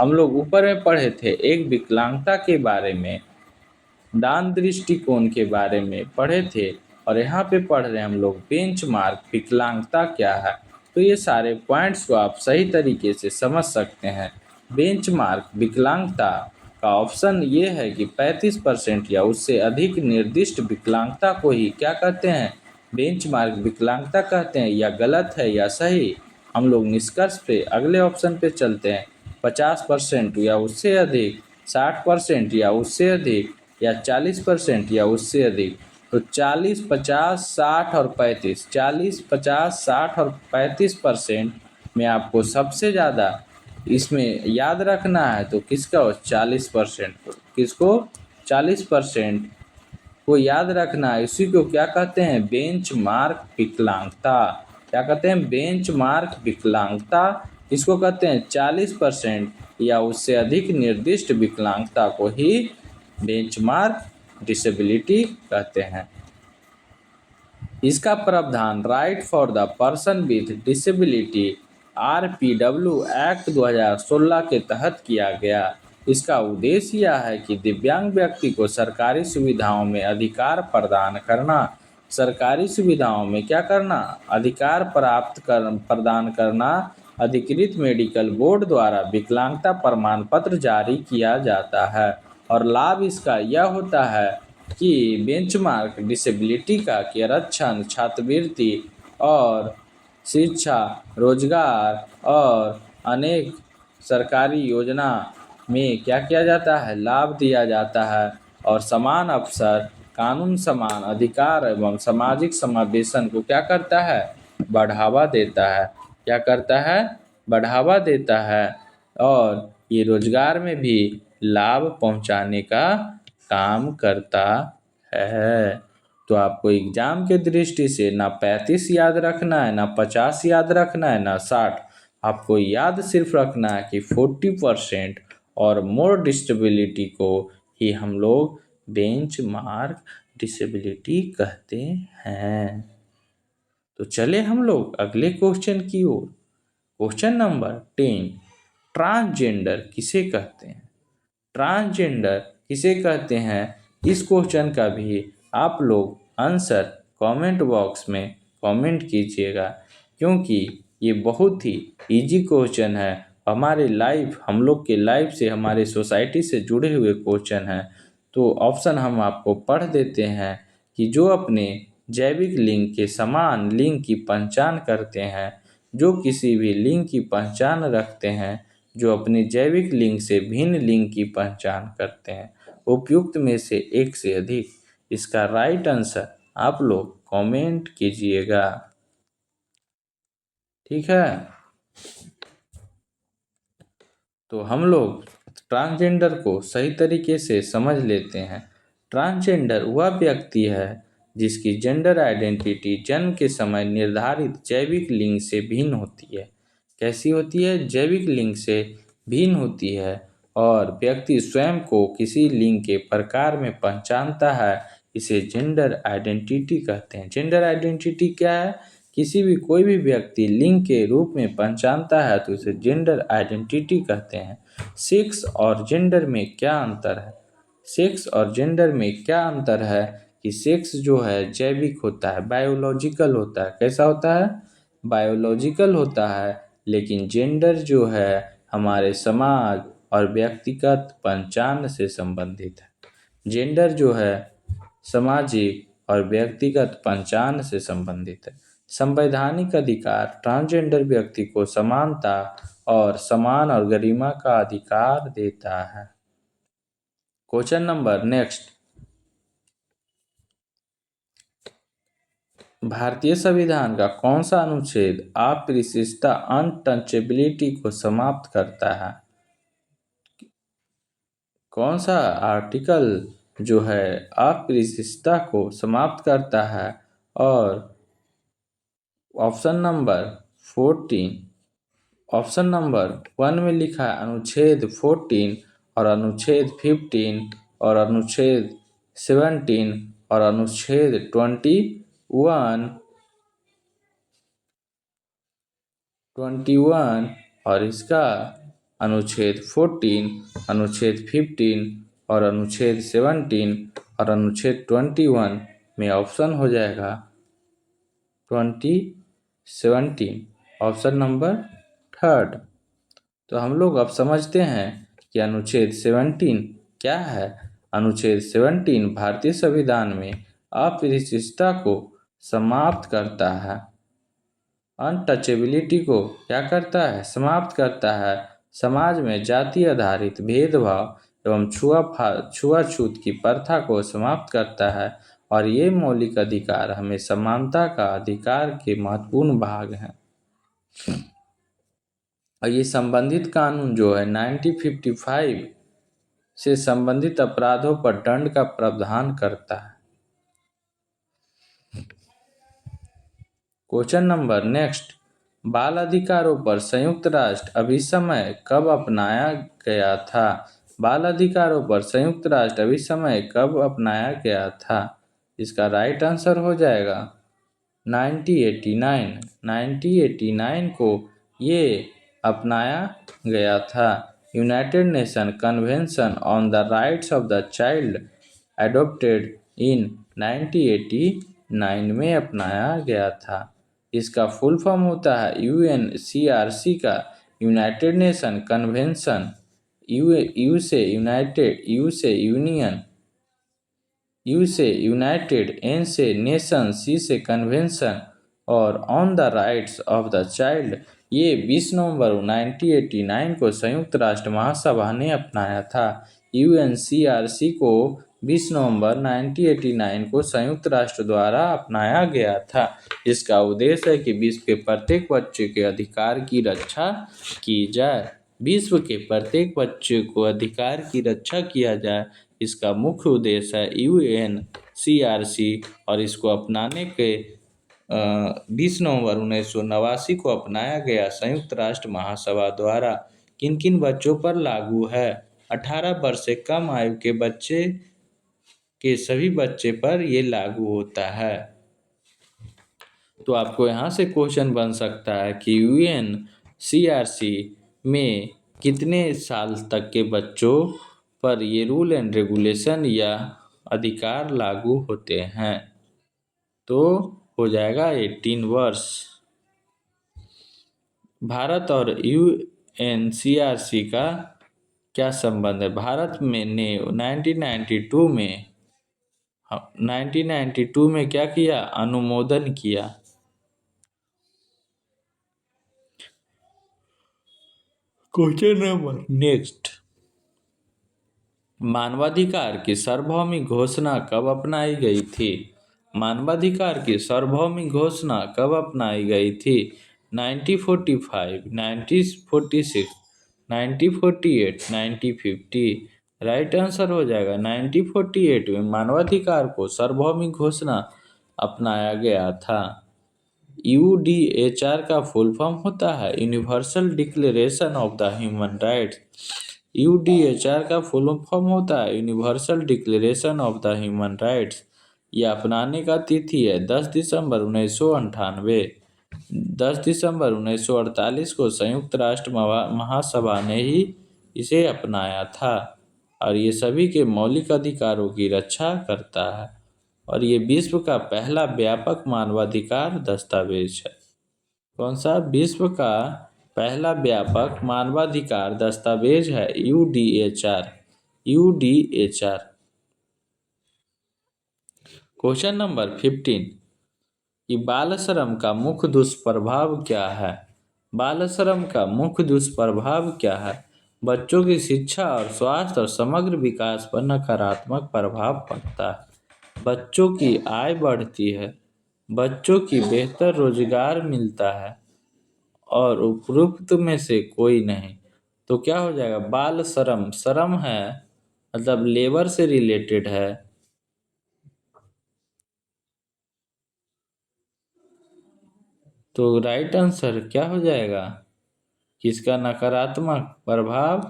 हम लोग ऊपर में पढ़े थे एक विकलांगता के बारे में, दान दृष्टिकोण के बारे में पढ़े थे और यहाँ पे पढ़ रहे हैं हम लोग बेंचमार्क विकलांगता क्या है। तो ये सारे पॉइंट्स को आप सही तरीके से समझ सकते हैं। बेंचमार्क विकलांगता का ऑप्शन ये है कि 35% या उससे अधिक निर्दिष्ट विकलांगता को ही क्या कहते हैं, बेंचमार्क विकलांगता कहते हैं। या गलत है या सही, हम लोग निष्कर्ष पे अगले ऑप्शन पे चलते हैं। 50% या उससे अधिक, 60% या उससे अधिक, या 40% या उससे अधिक। तो 40, 50, 60 और 35, 40, 50, 60 और 35% में आपको सबसे ज़्यादा इसमें याद रखना है तो किसका हो, 40% को। किसको, 40% को याद रखना है। इसी को क्या कहते हैं, बेंचमार्क विकलांगता। क्या कहते हैं, बेंचमार्क विकलांगता। इसको कहते हैं 40% या उससे अधिक निर्दिष्ट विकलांगता को ही बेंचमार्क डिसेबिलिटी कहते हैं। इसका प्रावधान right for the person with disability RPW act 2016 के तहत किया गया। इसका उद्देश्य यह है कि दिव्यांग व्यक्ति को सरकारी सुविधाओं में अधिकार प्रदान करना। सरकारी सुविधाओं में क्या करना? अधिकार प्रदान करना। अधिकृत मेडिकल बोर्ड द्वारा विकलांगता प्रमाण पत्र जारी किया जाता है और लाभ इसका यह होता है कि बेंचमार्क डिसेबिलिटी का कि आरक्षण, छात्रवृत्ति और शिक्षा, रोजगार और अनेक सरकारी योजना में क्या किया जाता है? लाभ दिया जाता है और समान अवसर, कानून समान अधिकार एवं सामाजिक समावेशन को क्या करता है? बढ़ावा देता है। क्या करता है? बढ़ावा देता है और ये रोजगार में भी लाभ पहुंचाने का काम करता है। तो आपको एग्जाम के दृष्टि से ना 35 याद रखना है, ना 50 याद रखना है, ना 60। आपको याद सिर्फ रखना है कि 40% और मोर डिसेबिलिटी को ही हम लोग बेंचमार्क डिसेबिलिटी कहते हैं। तो चले हम लोग अगले क्वेश्चन की ओर। क्वेश्चन नंबर 10, ट्रांसजेंडर किसे कहते हैं? ट्रांसजेंडर किसे कहते हैं? इस क्वेश्चन का भी आप लोग आंसर कमेंट बॉक्स में कमेंट कीजिएगा, क्योंकि ये बहुत ही इजी क्वेश्चन है। हमारे लाइफ, हम लोग के लाइफ से, हमारे सोसाइटी से जुड़े हुए क्वेश्चन हैं। तो ऑप्शन हम आपको पढ़ देते हैं कि जो अपने जैविक लिंग के समान लिंग की पहचान करते हैं, जो किसी भी लिंग की पहचान रखते हैं, जो अपने जैविक लिंग से भिन्न लिंग की पहचान करते हैं, उपयुक्त में से एक से अधिक। इसका राइट आंसर आप लोग कमेंट कीजिएगा, ठीक है। तो हम लोग ट्रांसजेंडर को सही तरीके से समझ लेते हैं। ट्रांसजेंडर वह व्यक्ति है जिसकी जेंडर आइडेंटिटी जन्म के समय निर्धारित जैविक लिंग से भिन्न होती है। कैसी होती है? जैविक लिंग से भिन्न होती है और व्यक्ति स्वयं को किसी लिंग के प्रकार में पहचानता है। इसे जेंडर आइडेंटिटी कहते हैं। जेंडर आइडेंटिटी क्या है? किसी भी कोई भी व्यक्ति लिंग के रूप में पहचानता है तो इसे जेंडर आइडेंटिटी कहते हैं। सेक्स और जेंडर में क्या अंतर है? सेक्स और जेंडर में क्या अंतर है कि सेक्स जो है जैविक होता है, बायोलॉजिकल होता है। कैसा होता है? बायोलॉजिकल होता है। लेकिन जेंडर जो है हमारे समाज और व्यक्तिगत पहचान से संबंधित है। जेंडर जो है सामाजिक और व्यक्तिगत पहचान से संबंधित है। संवैधानिक अधिकार ट्रांसजेंडर व्यक्ति को समानता और सम्मान और गरिमा का अधिकार देता है। क्वेश्चन नंबर नेक्स्ट, भारतीय संविधान का कौन सा अनुच्छेद अस्पृश्यता अनटचेबिलिटी को समाप्त करता है? कौन सा आर्टिकल जो है अस्पृश्यता को समाप्त करता है? और ऑप्शन नंबर 14, ऑप्शन नंबर 1 में लिखा है अनुच्छेद 14 और अनुच्छेद 15 और अनुच्छेद 17 और अनुच्छेद 21 और इसका अनुच्छेद 14, अनुच्छेद 15 और अनुच्छेद 17 और अनुच्छेद 21 में ऑप्शन हो जाएगा 2017, ऑप्शन नंबर 3। तो हम लोग अब समझते हैं कि अनुच्छेद 17 क्या है। अनुच्छेद 17 भारतीय संविधान में अस्पृश्यता को समाप्त करता है। अनटचेबिलिटी को क्या करता है? समाप्त करता है। समाज में जाति आधारित भेदभाव एवं छुआछूत की प्रथा को समाप्त करता है और ये मौलिक अधिकार हमें समानता का अधिकार के महत्वपूर्ण भाग हैं। और ये संबंधित कानून जो है 1955 से संबंधित अपराधों पर दंड का प्रावधान करता है। क्वेश्चन नंबर नेक्स्ट, बाल अधिकारों पर संयुक्त राष्ट्र अभिसमय कब अपनाया गया था? बाल अधिकारों पर संयुक्त राष्ट्र अभिसमय कब अपनाया गया था? इसका राइट आंसर हो जाएगा 1989। 1989 को ये अपनाया गया था। United nation convention on the rights of the child adopted इन 1989 में अपनाया गया था। इसका फुल फॉर्म होता है यूएनसीआरसी का यूनाइटेड नेशन कन्वेंशन। यू से यूनाइटेड, यू से यूनियन, यू से यूनाइटेड, एन से नेशन, सी से कन्वेंशन और on the rights of the child. ये 20 नवंबर 1989 को संयुक्त राष्ट्र महासभा ने अपनाया था। यूएनसीआरसी को 20 नवंबर 1989 को संयुक्त राष्ट्र द्वारा अपनाया गया था। इसका उद्देश्य है कि विश्व के प्रत्येक बच्चे के अधिकार की रक्षा की जाए। विश्व के प्रत्येक बच्चे को अधिकार की रक्षा किया जाए, इसका मुख्य उद्देश्य है यूएनसीआरसी। और इसको अपनाने के 20 नवंबर 1989 को अपनाया गया संयुक्त राष्ट्र महासभा द्वारा। किन किन बच्चों पर लागू है? 18 वर्ष से कम आयु के बच्चे के सभी बच्चे पर ये लागू होता है। तो आपको यहाँ से क्वेश्चन बन सकता है कि यूएनसीआरसी में कितने साल तक के बच्चों पर ये रूल एंड रेगुलेशन या अधिकार लागू होते हैं? तो हो जाएगा 18 वर्ष। भारत और यूएनसीआरसी का क्या संबंध है? भारत में ने 1992 में क्या किया? अनुमोदन किया। क्वेश्चन नंबर नेक्स्ट, मानवाधिकार की सार्वभौमिक घोषणा कब अपनाई गई थी? मानवाधिकार की सार्वभौमिक घोषणा कब अपनाई गई थी? 1945, 1946, 1948, 1950। राइट आंसर हो जाएगा 1948 में मानवाधिकार को सार्वभौमिक घोषणा अपनाया गया था। यूडीएचआर का फुल फॉर्म होता है universal declaration of the human rights. UDHR का फुल फॉर्म होता है universal declaration of the human rights. यह अपनाने का तिथि है 10 दिसंबर 1998। 10 दिसंबर 1948 को संयुक्त राष्ट्र महासभा ने ही इसे अपनाया था और ये सभी के मौलिक अधिकारों की रक्षा करता है और ये विश्व का पहला व्यापक मानवाधिकार दस्तावेज है। कौन सा? विश्व का पहला व्यापक मानवाधिकार दस्तावेज है यूडीएचआर। यूडीएचआर। क्वेश्चन नंबर 15, कि बाल श्रम का मुख्य दुष्प्रभाव क्या है? बाल श्रम का मुख्य दुष्प्रभाव क्या है? बच्चों की शिक्षा और स्वास्थ्य और समग्र विकास पर नकारात्मक प्रभाव पड़ता है। बच्चों की आय बढ़ती है, बच्चों की बेहतर रोजगार मिलता है और उपरोक्त में से कोई नहीं। तो क्या हो जाएगा? बाल श्रम, श्रम है मतलब लेबर से रिलेटेड है। तो राइट आंसर क्या हो जाएगा? किसका नकारात्मक प्रभाव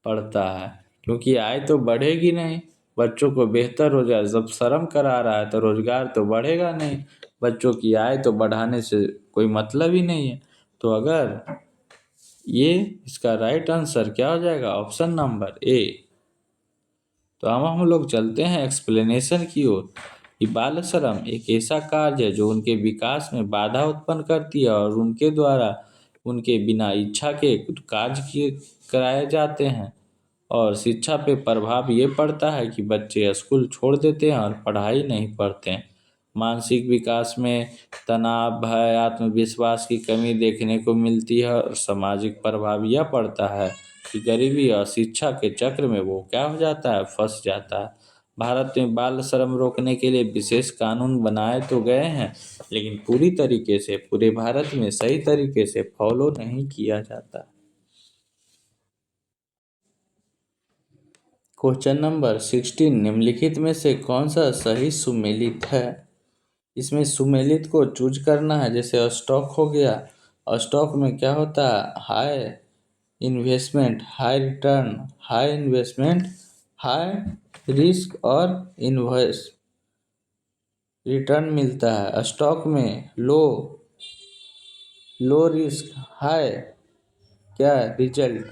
पड़ता है, क्योंकि आय तो बढ़ेगी नहीं। बच्चों को बेहतर रोजगार, जब श्रम करा रहा है तो रोजगार तो बढ़ेगा नहीं, बच्चों की आय तो बढ़ाने से कोई मतलब ही नहीं है। तो अगर ये इसका राइट आंसर क्या हो जाएगा? Option number A. तो हम लोग चलते हैं एक्सप्लेनेशन की ओर कि बाल श्रम एक ऐसा कार्य है जो उनके विकास में बाधा उत्पन्न करती है और उनके द्वारा उनके बिना इच्छा के कार्य किए कराए जाते हैं और शिक्षा पे प्रभाव ये पड़ता है कि बच्चे स्कूल छोड़ देते हैं और पढ़ाई नहीं पढ़ते हैं। मानसिक विकास में तनाव, भय, आत्मविश्वास की कमी देखने को मिलती है और सामाजिक प्रभाव यह पड़ता है कि गरीबी और शिक्षा के चक्र में वो क्या हो जाता है? फंस जाता है। भारत में बाल श्रम रोकने के लिए विशेष कानून बनाए तो गए हैं, लेकिन पूरी तरीके से पूरे भारत में सही तरीके से फॉलो नहीं किया जाता। क्वेश्चन नंबर 16, निम्नलिखित में से कौन सा सही सुमेलित है? इसमें सुमेलित को चूज करना है। जैसे स्टॉक हो गया, स्टॉक में क्या होता है? High investment, high return, high investment, high risk और इन्वेस्ट रिटर्न मिलता है। स्टॉक में लो रिस्क, हाई क्या रिजल्ट।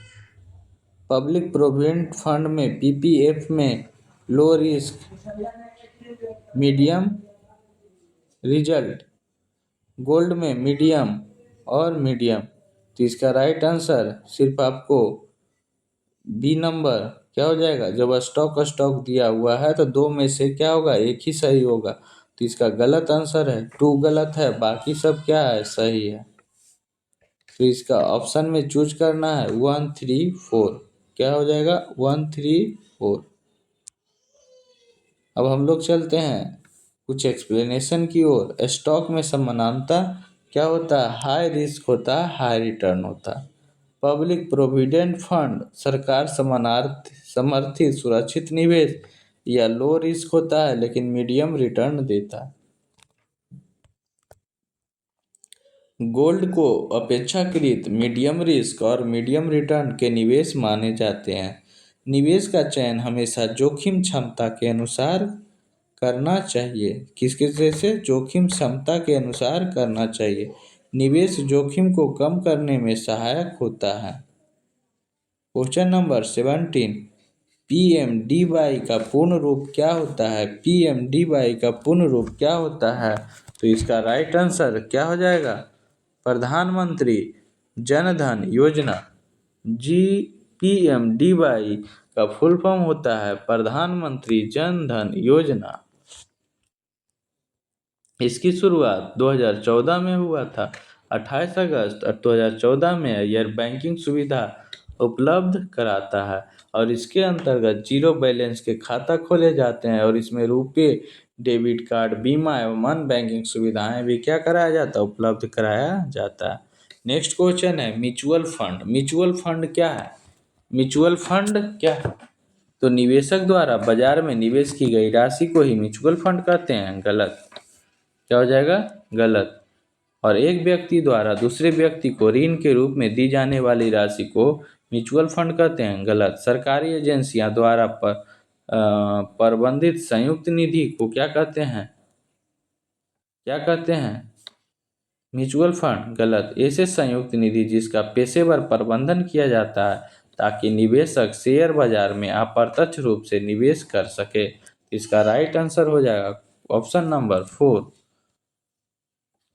पब्लिक प्रोविडेंट फंड में पीपीएफ में low risk medium result. Gold में मीडियम और मीडियम। तो इसका राइट आंसर सिर्फ आपको बी नंबर क्या हो जाएगा। जब स्टॉक दिया हुआ है तो दो में से क्या होगा, एक ही सही होगा। तो इसका गलत आंसर है 2 गलत है, बाकी सब क्या है, सही है। तो इसका ऑप्शन में चूज करना है 1 3 4। क्या हो जाएगा 1 3 4। अब हम लोग चलते हैं कुछ एक्सप्लेनेशन की ओर। स्टॉक में समानांतर क्या होता है, हाई रिस्क होता है, हाई रिटर्न होता है। पब्लिक प्रोविडेंट फंड सरकार समर्थित सुरक्षित निवेश या लो रिस्क होता है लेकिन मीडियम रिटर्न देता है। गोल्ड को अपेक्षाकृत मीडियम रिस्क और मीडियम रिटर्न के निवेश माने जाते हैं। निवेश का चयन हमेशा जोखिम क्षमता के अनुसार करना चाहिए। किसके जैसे, जोखिम क्षमता के अनुसार करना चाहिए। निवेश जोखिम को कम करने में सहायक होता है। क्वेश्चन नंबर 17, पीएमडीवाई का पूर्ण रूप क्या होता है। पीएमडीवाई का पूर्ण रूप क्या होता है। तो इसका राइट आंसर क्या हो जाएगा, प्रधानमंत्री जन धन योजना। जी पीएमडीवाई का फुल फॉर्म होता है प्रधानमंत्री जन धन योजना। इसकी शुरुआत 2014 में हुआ था। 28 अगस्त 2014 में यह बैंकिंग सुविधा उपलब्ध कराता है और इसके अंतर्गत जीरो बैलेंस के खाता खोले जाते हैं और इसमें रुपए डेबिट कार्ड, बीमा एवं अन्य बैंकिंग सुविधाएं भी क्या कराया जाता है, उपलब्ध कराया जाता है। नेक्स्ट क्वेश्चन है म्यूचुअल फंड। म्यूचुअल फंड क्या है। म्यूचुअल फंड क्या है, तो निवेशक द्वारा बाजार में निवेश की गई राशि को ही म्यूचुअल फंड कहते हैं। गलत, क्या हो जाएगा, गलत। और एक व्यक्ति द्वारा दूसरे व्यक्ति को ऋण के रूप में दी जाने वाली राशि को म्यूचुअल फंड कहते हैं। गलत। सरकारी एजेंसियां द्वारा प्रबंधित संयुक्त निधि को क्या कहते हैं, क्या कहते हैं, म्यूचुअल फंड। गलत। ऐसे संयुक्त निधि जिसका पेशेवर प्रबंधन किया जाता है ताकि निवेशक शेयर बाजार में अप्रत्यक्ष रूप से निवेश कर सके। इसका राइट आंसर हो जाएगा ऑप्शन नंबर 4,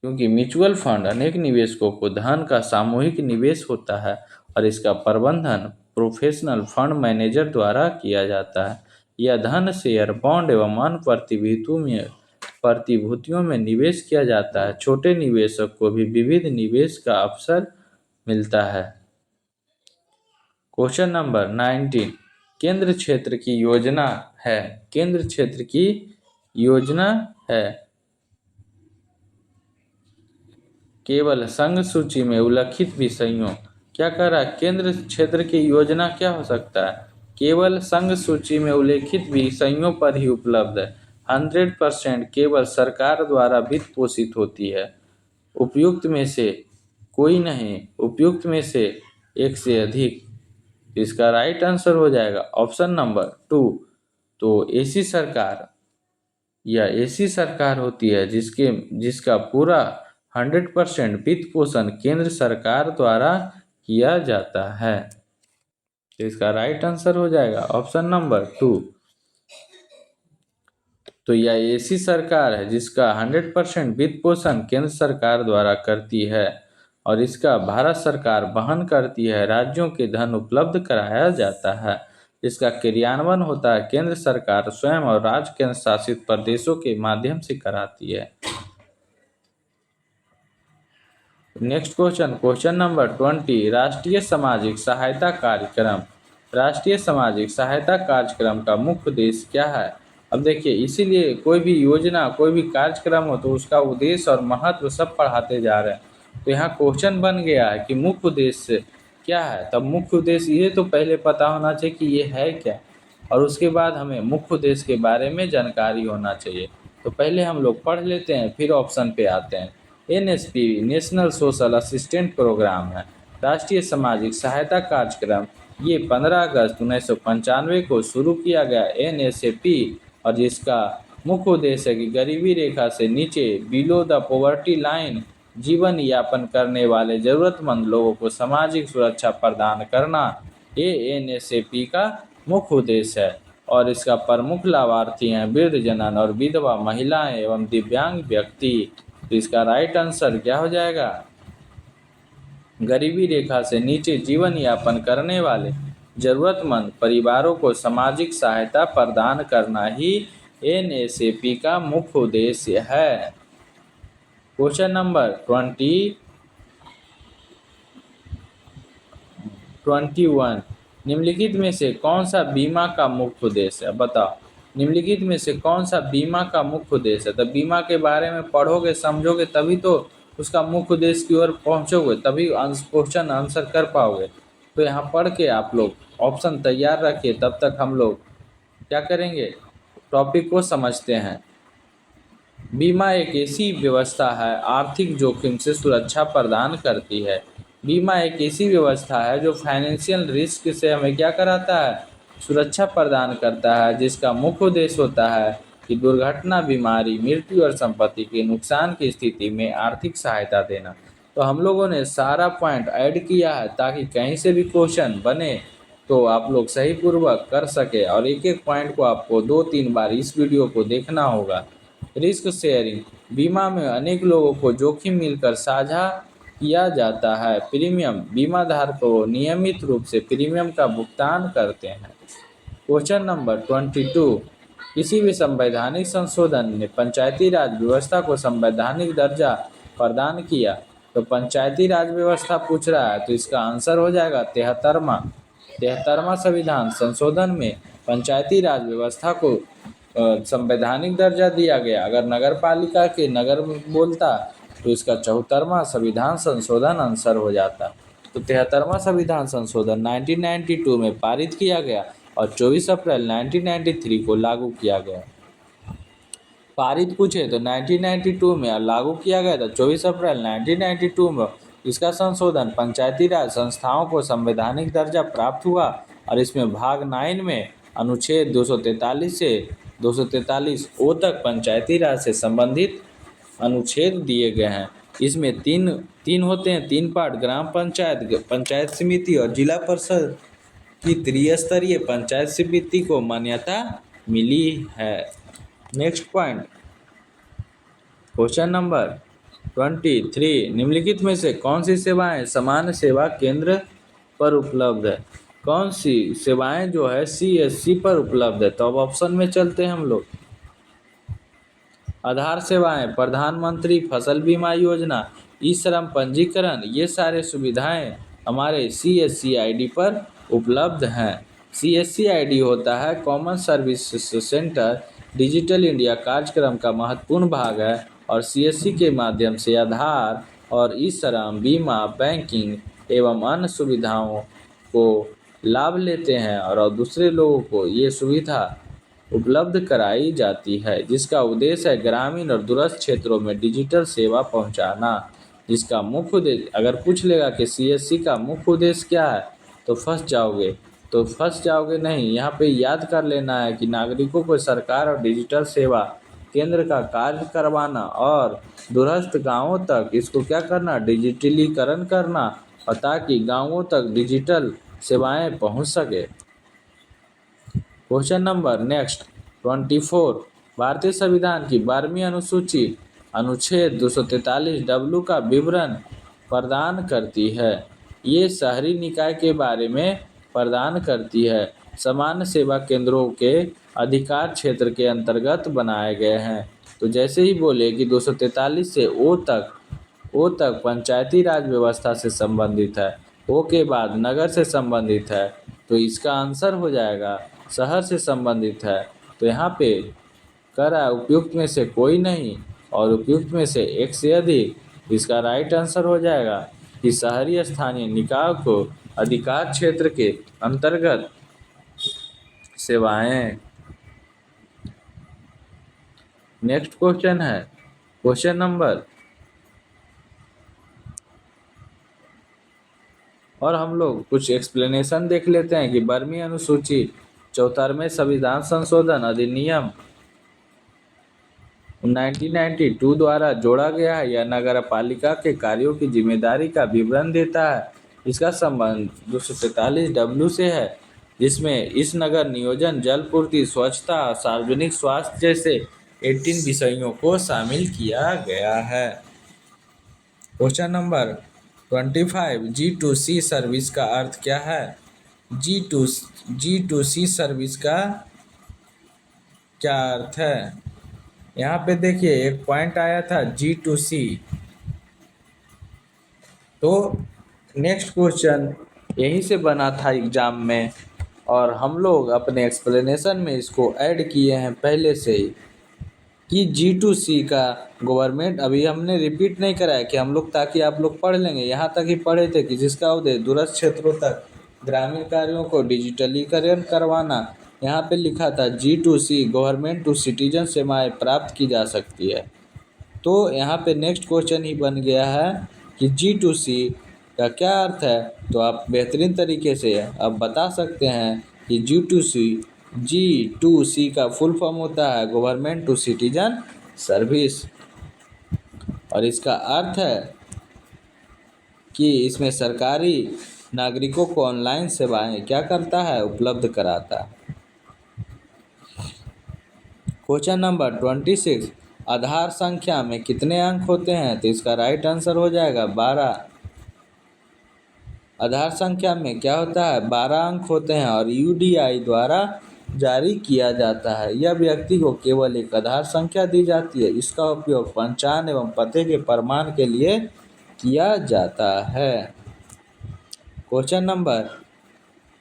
क्योंकि म्यूचुअल फंड अनेक निवेशकों को धन का सामूहिक निवेश होता है और इसका प्रबंधन प्रोफेशनल फंड मैनेजर द्वारा किया जाता है। यह धन शेयर, बॉन्ड एवं अन्य प्रतिभूतियों में निवेश किया जाता है। छोटे निवेशक को भी विविध निवेश का अवसर मिलता है। क्वेश्चन नंबर 19, केंद्र क्षेत्र की योजना है। केंद्र क्षेत्र की योजना है केवल संघ सूची में उल्लिखित विषयों। क्या कह रहा है, केंद्र क्षेत्र की योजना क्या हो सकता है, केवल संघ सूची में उल्लिखित विषयों पर ही उपलब्ध है। 100% केवल सरकार द्वारा वित्त पोषित होती है। उपयुक्त में से कोई नहीं, उपयुक्त में से एक से अधिक। इसका राइट आंसर हो जाएगा ऑप्शन नंबर 2। तो ऐसी सरकार या ऐसी सरकार होती है जिसका पूरा 100% वित्त पोषण केंद्र सरकार द्वारा किया जाता है। तो इसका राइट आंसर हो जाएगा ऑप्शन नंबर 2। तो यह ऐसी सरकार है जिसका 100% वित्त पोषण केंद्र सरकार द्वारा करती है और इसका भारत सरकार वहन करती है। राज्यों के धन उपलब्ध कराया जाता है। इसका क्रियान्वयन होता है केंद्र सरकार स्वयं और राज्य केंद्र शासित प्रदेशों के माध्यम से कराती है। नेक्स्ट क्वेश्चन नंबर 20, राष्ट्रीय सामाजिक सहायता कार्यक्रम। राष्ट्रीय सामाजिक सहायता कार्यक्रम का मुख्य उद्देश्य क्या है। अब देखिए, इसीलिए कोई भी योजना, कोई भी कार्यक्रम हो तो उसका उद्देश्य और महत्व सब पढ़ाते जा रहे हैं। तो यहाँ क्वेश्चन बन गया है कि मुख्य उद्देश्य क्या है। तब मुख्य उद्देश्य ये तो पहले पता होना चाहिए कि ये है क्या, और उसके बाद हमें मुख्य उद्देश्य के बारे में जानकारी होना चाहिए। तो पहले हम लोग पढ़ लेते हैं, फिर ऑप्शन पे आते हैं। NSP national social assistant programme है। राष्ट्रीय सामाजिक सहायता कार्यक्रम ये 15 अगस्त 1995 को शुरू किया गया NSAP और जिसका मुख्य उद्देश्य है कि गरीबी रेखा से नीचे बिलो द पॉवर्टी लाइन जीवन यापन करने वाले जरूरतमंद लोगों को सामाजिक सुरक्षा प्रदान करना। ये NSAP का मुख्य उद्देश्य है और इसका प्रमुख लाभार्थी हैं वृद्धजन और विधवा महिलाएं एवं दिव्यांग व्यक्ति। तो इसका राइट आंसर क्या हो जाएगा? गरीबी रेखा से नीचे जीवन यापन करने वाले जरूरतमंद परिवारों को सामाजिक सहायता प्रदान करना ही NSAP का मुख्य उद्देश्य है। क्वेश्चन नंबर 21 निम्नलिखित में से कौन सा बीमा का मुख्य उद्देश्य है? बताओ, निम्नलिखित में से कौन सा बीमा का मुख्य उद्देश्य है? तो बीमा के बारे में पढ़ोगे समझोगे तभी तो उसका मुख्य उद्देश्य की ओर पहुंचोगे, तभी क्वेश्चन आंसर कर पाओगे। तो यहाँ पढ़ के आप लोग ऑप्शन तैयार रखिए, तब तक हम लोग क्या करेंगे, टॉपिक को समझते हैं। बीमा एक ऐसी व्यवस्था है आर्थिक जोखिम से सुरक्षा प्रदान करती है। बीमा एक ऐसी व्यवस्था है जो फाइनेंशियल रिस्क से हमें क्या कराता है, सुरक्षा प्रदान करता है, जिसका मुख्य उद्देश्य होता है कि दुर्घटना, बीमारी, मृत्यु और संपत्ति के नुकसान की स्थिति में आर्थिक सहायता देना। तो हम लोगों ने सारा पॉइंट ऐड किया है ताकि कहीं से भी क्वेश्चन बने तो आप लोग सही पूर्वक कर सके और एक एक पॉइंट को आपको 2-3 बार इस वीडियो को देखना होगा। रिस्क शेयरिंग, बीमा में अनेक लोगों को जोखिम मिलकर साझा किया जाता है। प्रीमियम, बीमा धारकों नियमित रूप से प्रीमियम का भुगतान करते हैं। क्वेश्चन नंबर 22 किसी भी संवैधानिक संशोधन ने पंचायती राज व्यवस्था को संवैधानिक दर्जा प्रदान किया। तो पंचायती राज व्यवस्था पूछ रहा है, तो इसका आंसर हो जाएगा 73वां संविधान संशोधन में पंचायती राज व्यवस्था को संवैधानिक दर्जा दिया गया। अगर नगर पालिका के नगर बोलता तो इसका 74वां संविधान संशोधन आंसर हो जाता। तो 73वां संविधान संशोधन 1992 में पारित किया गया और 24 अप्रैल 1993 को लागू किया गया। पारित पूछे तो 1992 में और लागू किया गया था 24 अप्रैल 1992 में। इसका संशोधन पंचायती राज संस्थाओं को संवैधानिक दर्जा प्राप्त हुआ और इसमें भाग 9 में अनुच्छेद 243 से 243 ओ तक पंचायती राज से संबंधित अनुच्छेद दिए गए हैं। इसमें तीन होते हैं, 3 पार्ट, ग्राम पंचायत, पंचायत समिति और जिला परिषद की त्रिस्तरीय पंचायत समिति को मान्यता मिली है। नेक्स्ट पॉइंट, क्वेश्चन नंबर 23 निम्नलिखित में से कौन सी सेवाएं सामान्य सेवा केंद्र पर उपलब्ध है? कौन सी सेवाएं जो है CSC पर उपलब्ध है? तो अब ऑप्शन में चलते हैं हम लोग। आधार सेवाएं, प्रधानमंत्री फसल बीमा योजना, ई श्रम पंजीकरण, ये सारे सुविधाएं हमारे CSC ID पर उपलब्ध हैं। CSC ID होता है common service centre digital India कार्यक्रम का महत्वपूर्ण भाग है और CSC के माध्यम से आधार और ई श्रम बीमा, बैंकिंग एवं अन्य सुविधाओं को लाभ लेते हैं और दूसरे लोगों को ये सुविधा उपलब्ध कराई जाती है, जिसका उद्देश्य है ग्रामीण और दूरस्थ क्षेत्रों में डिजिटल सेवा पहुंचाना। जिसका मुख्य उद्देश्य, अगर पूछ लेगा कि CSC का मुख्य उद्देश्य क्या है तो फंस जाओगे नहीं। यहाँ पे याद कर लेना है कि नागरिकों को सरकार और डिजिटल सेवा केंद्र का कार्य करवाना और दूरस्थ गांवों तक इसको क्या करना, डिजिटलीकरण करना, और ताकि गांवों तक डिजिटल सेवाएं पहुंच सके। क्वेश्चन नंबर नेक्स्ट 24 भारतीय संविधान की 12वीं अनुसूची अनुच्छेद 243W का विवरण प्रदान करती है। ये शहरी निकाय के बारे में प्रदान करती है। सामान्य सेवा केंद्रों के अधिकार क्षेत्र के अंतर्गत बनाए गए हैं। तो जैसे ही बोले कि 243 से ओ तक पंचायती राज व्यवस्था से संबंधित है, ओ के बाद नगर से संबंधित है, तो इसका आंसर हो जाएगा शहर से संबंधित है। तो यहाँ पे कह रहा है उपयुक्त में से कोई नहीं और उपयुक्त में से एक से अधिक। इसका राइट आंसर हो जाएगा कि शहरी स्थानीय निकाय को अधिकार क्षेत्र के अंतर्गत सेवाएं। नेक्स्ट क्वेश्चन है क्वेश्चन नंबर और हम लोग कुछ एक्सप्लेनेशन देख लेते हैं कि बर्मी अनुसूची 74वें संविधान संशोधन अधिनियम 1992 द्वारा जोड़ा गया है। यह नगर पालिका के कार्यों की जिम्मेदारी का विवरण देता है। इसका संबंध 243 से है, जिसमें इस नगर नियोजन, जल पूर्ति, स्वच्छता, सार्वजनिक स्वास्थ्य जैसे 18 विषयों को शामिल किया गया है। क्वेश्चन नंबर 25, G2C सर्विस का अर्थ क्या है? G2C सर्विस का क्या अर्थ है? यहाँ पे देखिए एक पॉइंट आया था G2C, तो नेक्स्ट क्वेश्चन यहीं से बना था एग्जाम में, और हम लोग अपने एक्सप्लेनेशन में इसको ऐड किए हैं पहले से ही कि G2C का गवर्नमेंट, अभी हमने रिपीट नहीं कराया कि हम लोग, ताकि आप लोग पढ़ लेंगे। यहाँ तक ही पढ़े थे कि जिसका उद्देश्य दूरस्थ क्षेत्रों तक ग्रामीण कार्यों को डिजिटलीकरण करवाना। यहाँ पे लिखा था G2C गवर्नमेंट टू सिटीजन सेवाएं प्राप्त की जा सकती है। तो यहाँ पे नेक्स्ट क्वेश्चन ही बन गया है कि G2C का क्या अर्थ है। तो आप बेहतरीन तरीके से अब बता सकते हैं कि G2C का फुल फॉर्म होता है गवर्नमेंट टू सिटीजन सर्विस, और इसका अर्थ है कि इसमें सरकारी नागरिकों को ऑनलाइन सेवाएं क्या करता है, उपलब्ध कराता है। क्वेश्चन नंबर 26, आधार संख्या में कितने अंक होते हैं? तो इसका राइट आंसर हो जाएगा 12। आधार संख्या में क्या होता है? 12 अंक होते हैं, और UDI द्वारा जारी किया जाता है। यह व्यक्ति को केवल एक आधार संख्या दी जाती है। इसका उपयोग पहचान एवं पते के प्रमाण के लिए किया जाता है। क्वेश्चन नंबर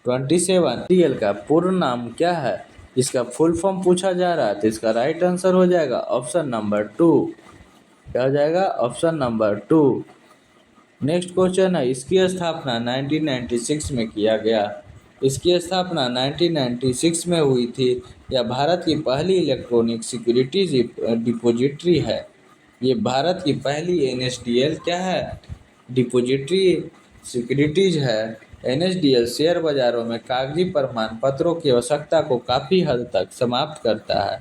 27, DL का पूर्ण नाम क्या है? इसका फुल फॉर्म पूछा जा रहा है, तो इसका राइट आंसर हो जाएगा ऑप्शन नंबर 2। क्या हो जाएगा? Option number 2। नेक्स्ट क्वेश्चन है, इसकी स्थापना 1996 में किया गया। इसकी स्थापना 1996 में हुई थी। यह भारत की पहली इलेक्ट्रॉनिक सिक्योरिटीज डिपॉजिटरी है। ये भारत की पहली NSDL क्या है? डिपॉजिटरी सिक्योरिटीज है। NSDL शेयर बाजारों में कागजी प्रमाण पत्रों की आवश्यकता को काफ़ी हद तक समाप्त करता है।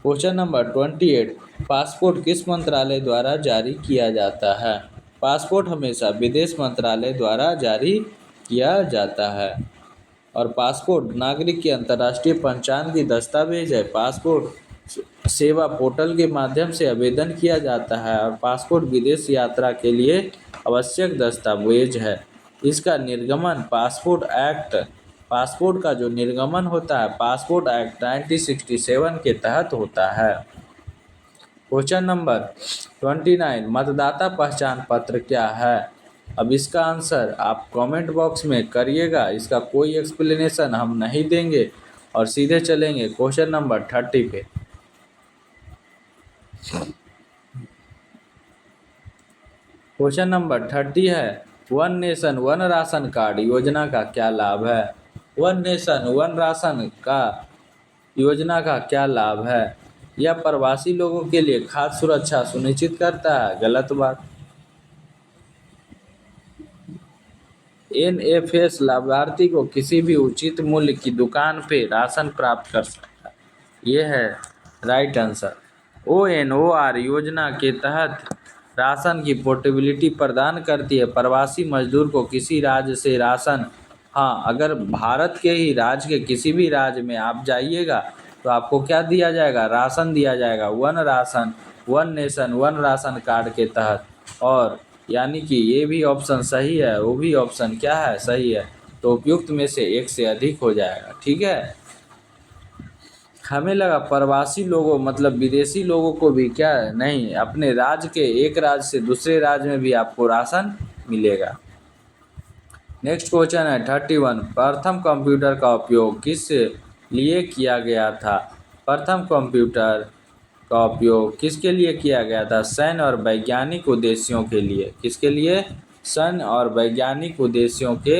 क्वेश्चन नंबर 28, पासपोर्ट किस मंत्रालय द्वारा जारी किया जाता है? पासपोर्ट हमेशा विदेश मंत्रालय द्वारा जारी किया जाता है, और पासपोर्ट नागरिक की अंतर्राष्ट्रीय पहचान की दस्तावेज है। पासपोर्ट सेवा पोर्टल के माध्यम से आवेदन किया जाता है, और पासपोर्ट विदेश यात्रा के लिए आवश्यक दस्तावेज है। इसका निर्गमन पासपोर्ट का जो निर्गमन होता है पासपोर्ट एक्ट 1967 के तहत होता है। क्वेश्चन नंबर 29, मतदाता पहचान पत्र क्या है? अब इसका आंसर आप कमेंट बॉक्स में करिएगा। इसका कोई एक्सप्लेनेशन हम नहीं देंगे और सीधे चलेंगे क्वेश्चन नंबर 30 पे। क्वेश्चन नंबर 30 है, one nation one ration card योजना का क्या लाभ है? वन नेशन वन राशन का योजना का क्या लाभ है? यह प्रवासी लोगों के लिए खाद्य सुरक्षा सुनिश्चित करता है। गलत बात। NFS लाभार्थी को किसी भी उचित मूल्य की दुकान पे राशन प्राप्त कर सकता है। ये है राइट आंसर। ONOR योजना के तहत राशन की पोर्टेबिलिटी प्रदान करती है। प्रवासी मजदूर को किसी राज्य से राशन, हाँ, अगर भारत के ही राज्य के किसी भी राज्य में आप जाइएगा तो आपको क्या दिया जाएगा? राशन दिया जाएगा। One nation one ration card के तहत। और यानी कि ये भी ऑप्शन सही है, वो भी ऑप्शन क्या है? सही है। तो उपयुक्त में से एक से अधिक हो जाएगा। ठीक है। हमें लगा प्रवासी लोगों मतलब विदेशी लोगों को भी क्या है, नहीं, अपने राज्य के एक राज्य से दूसरे राज्य में भी आपको राशन मिलेगा। नेक्स्ट क्वेश्चन है 31, प्रथम कंप्यूटर का उपयोग किस लिए किया गया था? प्रथम कंप्यूटर का उपयोग किसके लिए किया गया था? सैन्य और वैज्ञानिक उद्देश्यों के लिए। किसके लिए? सैन्य और वैज्ञानिक उद्देश्यों के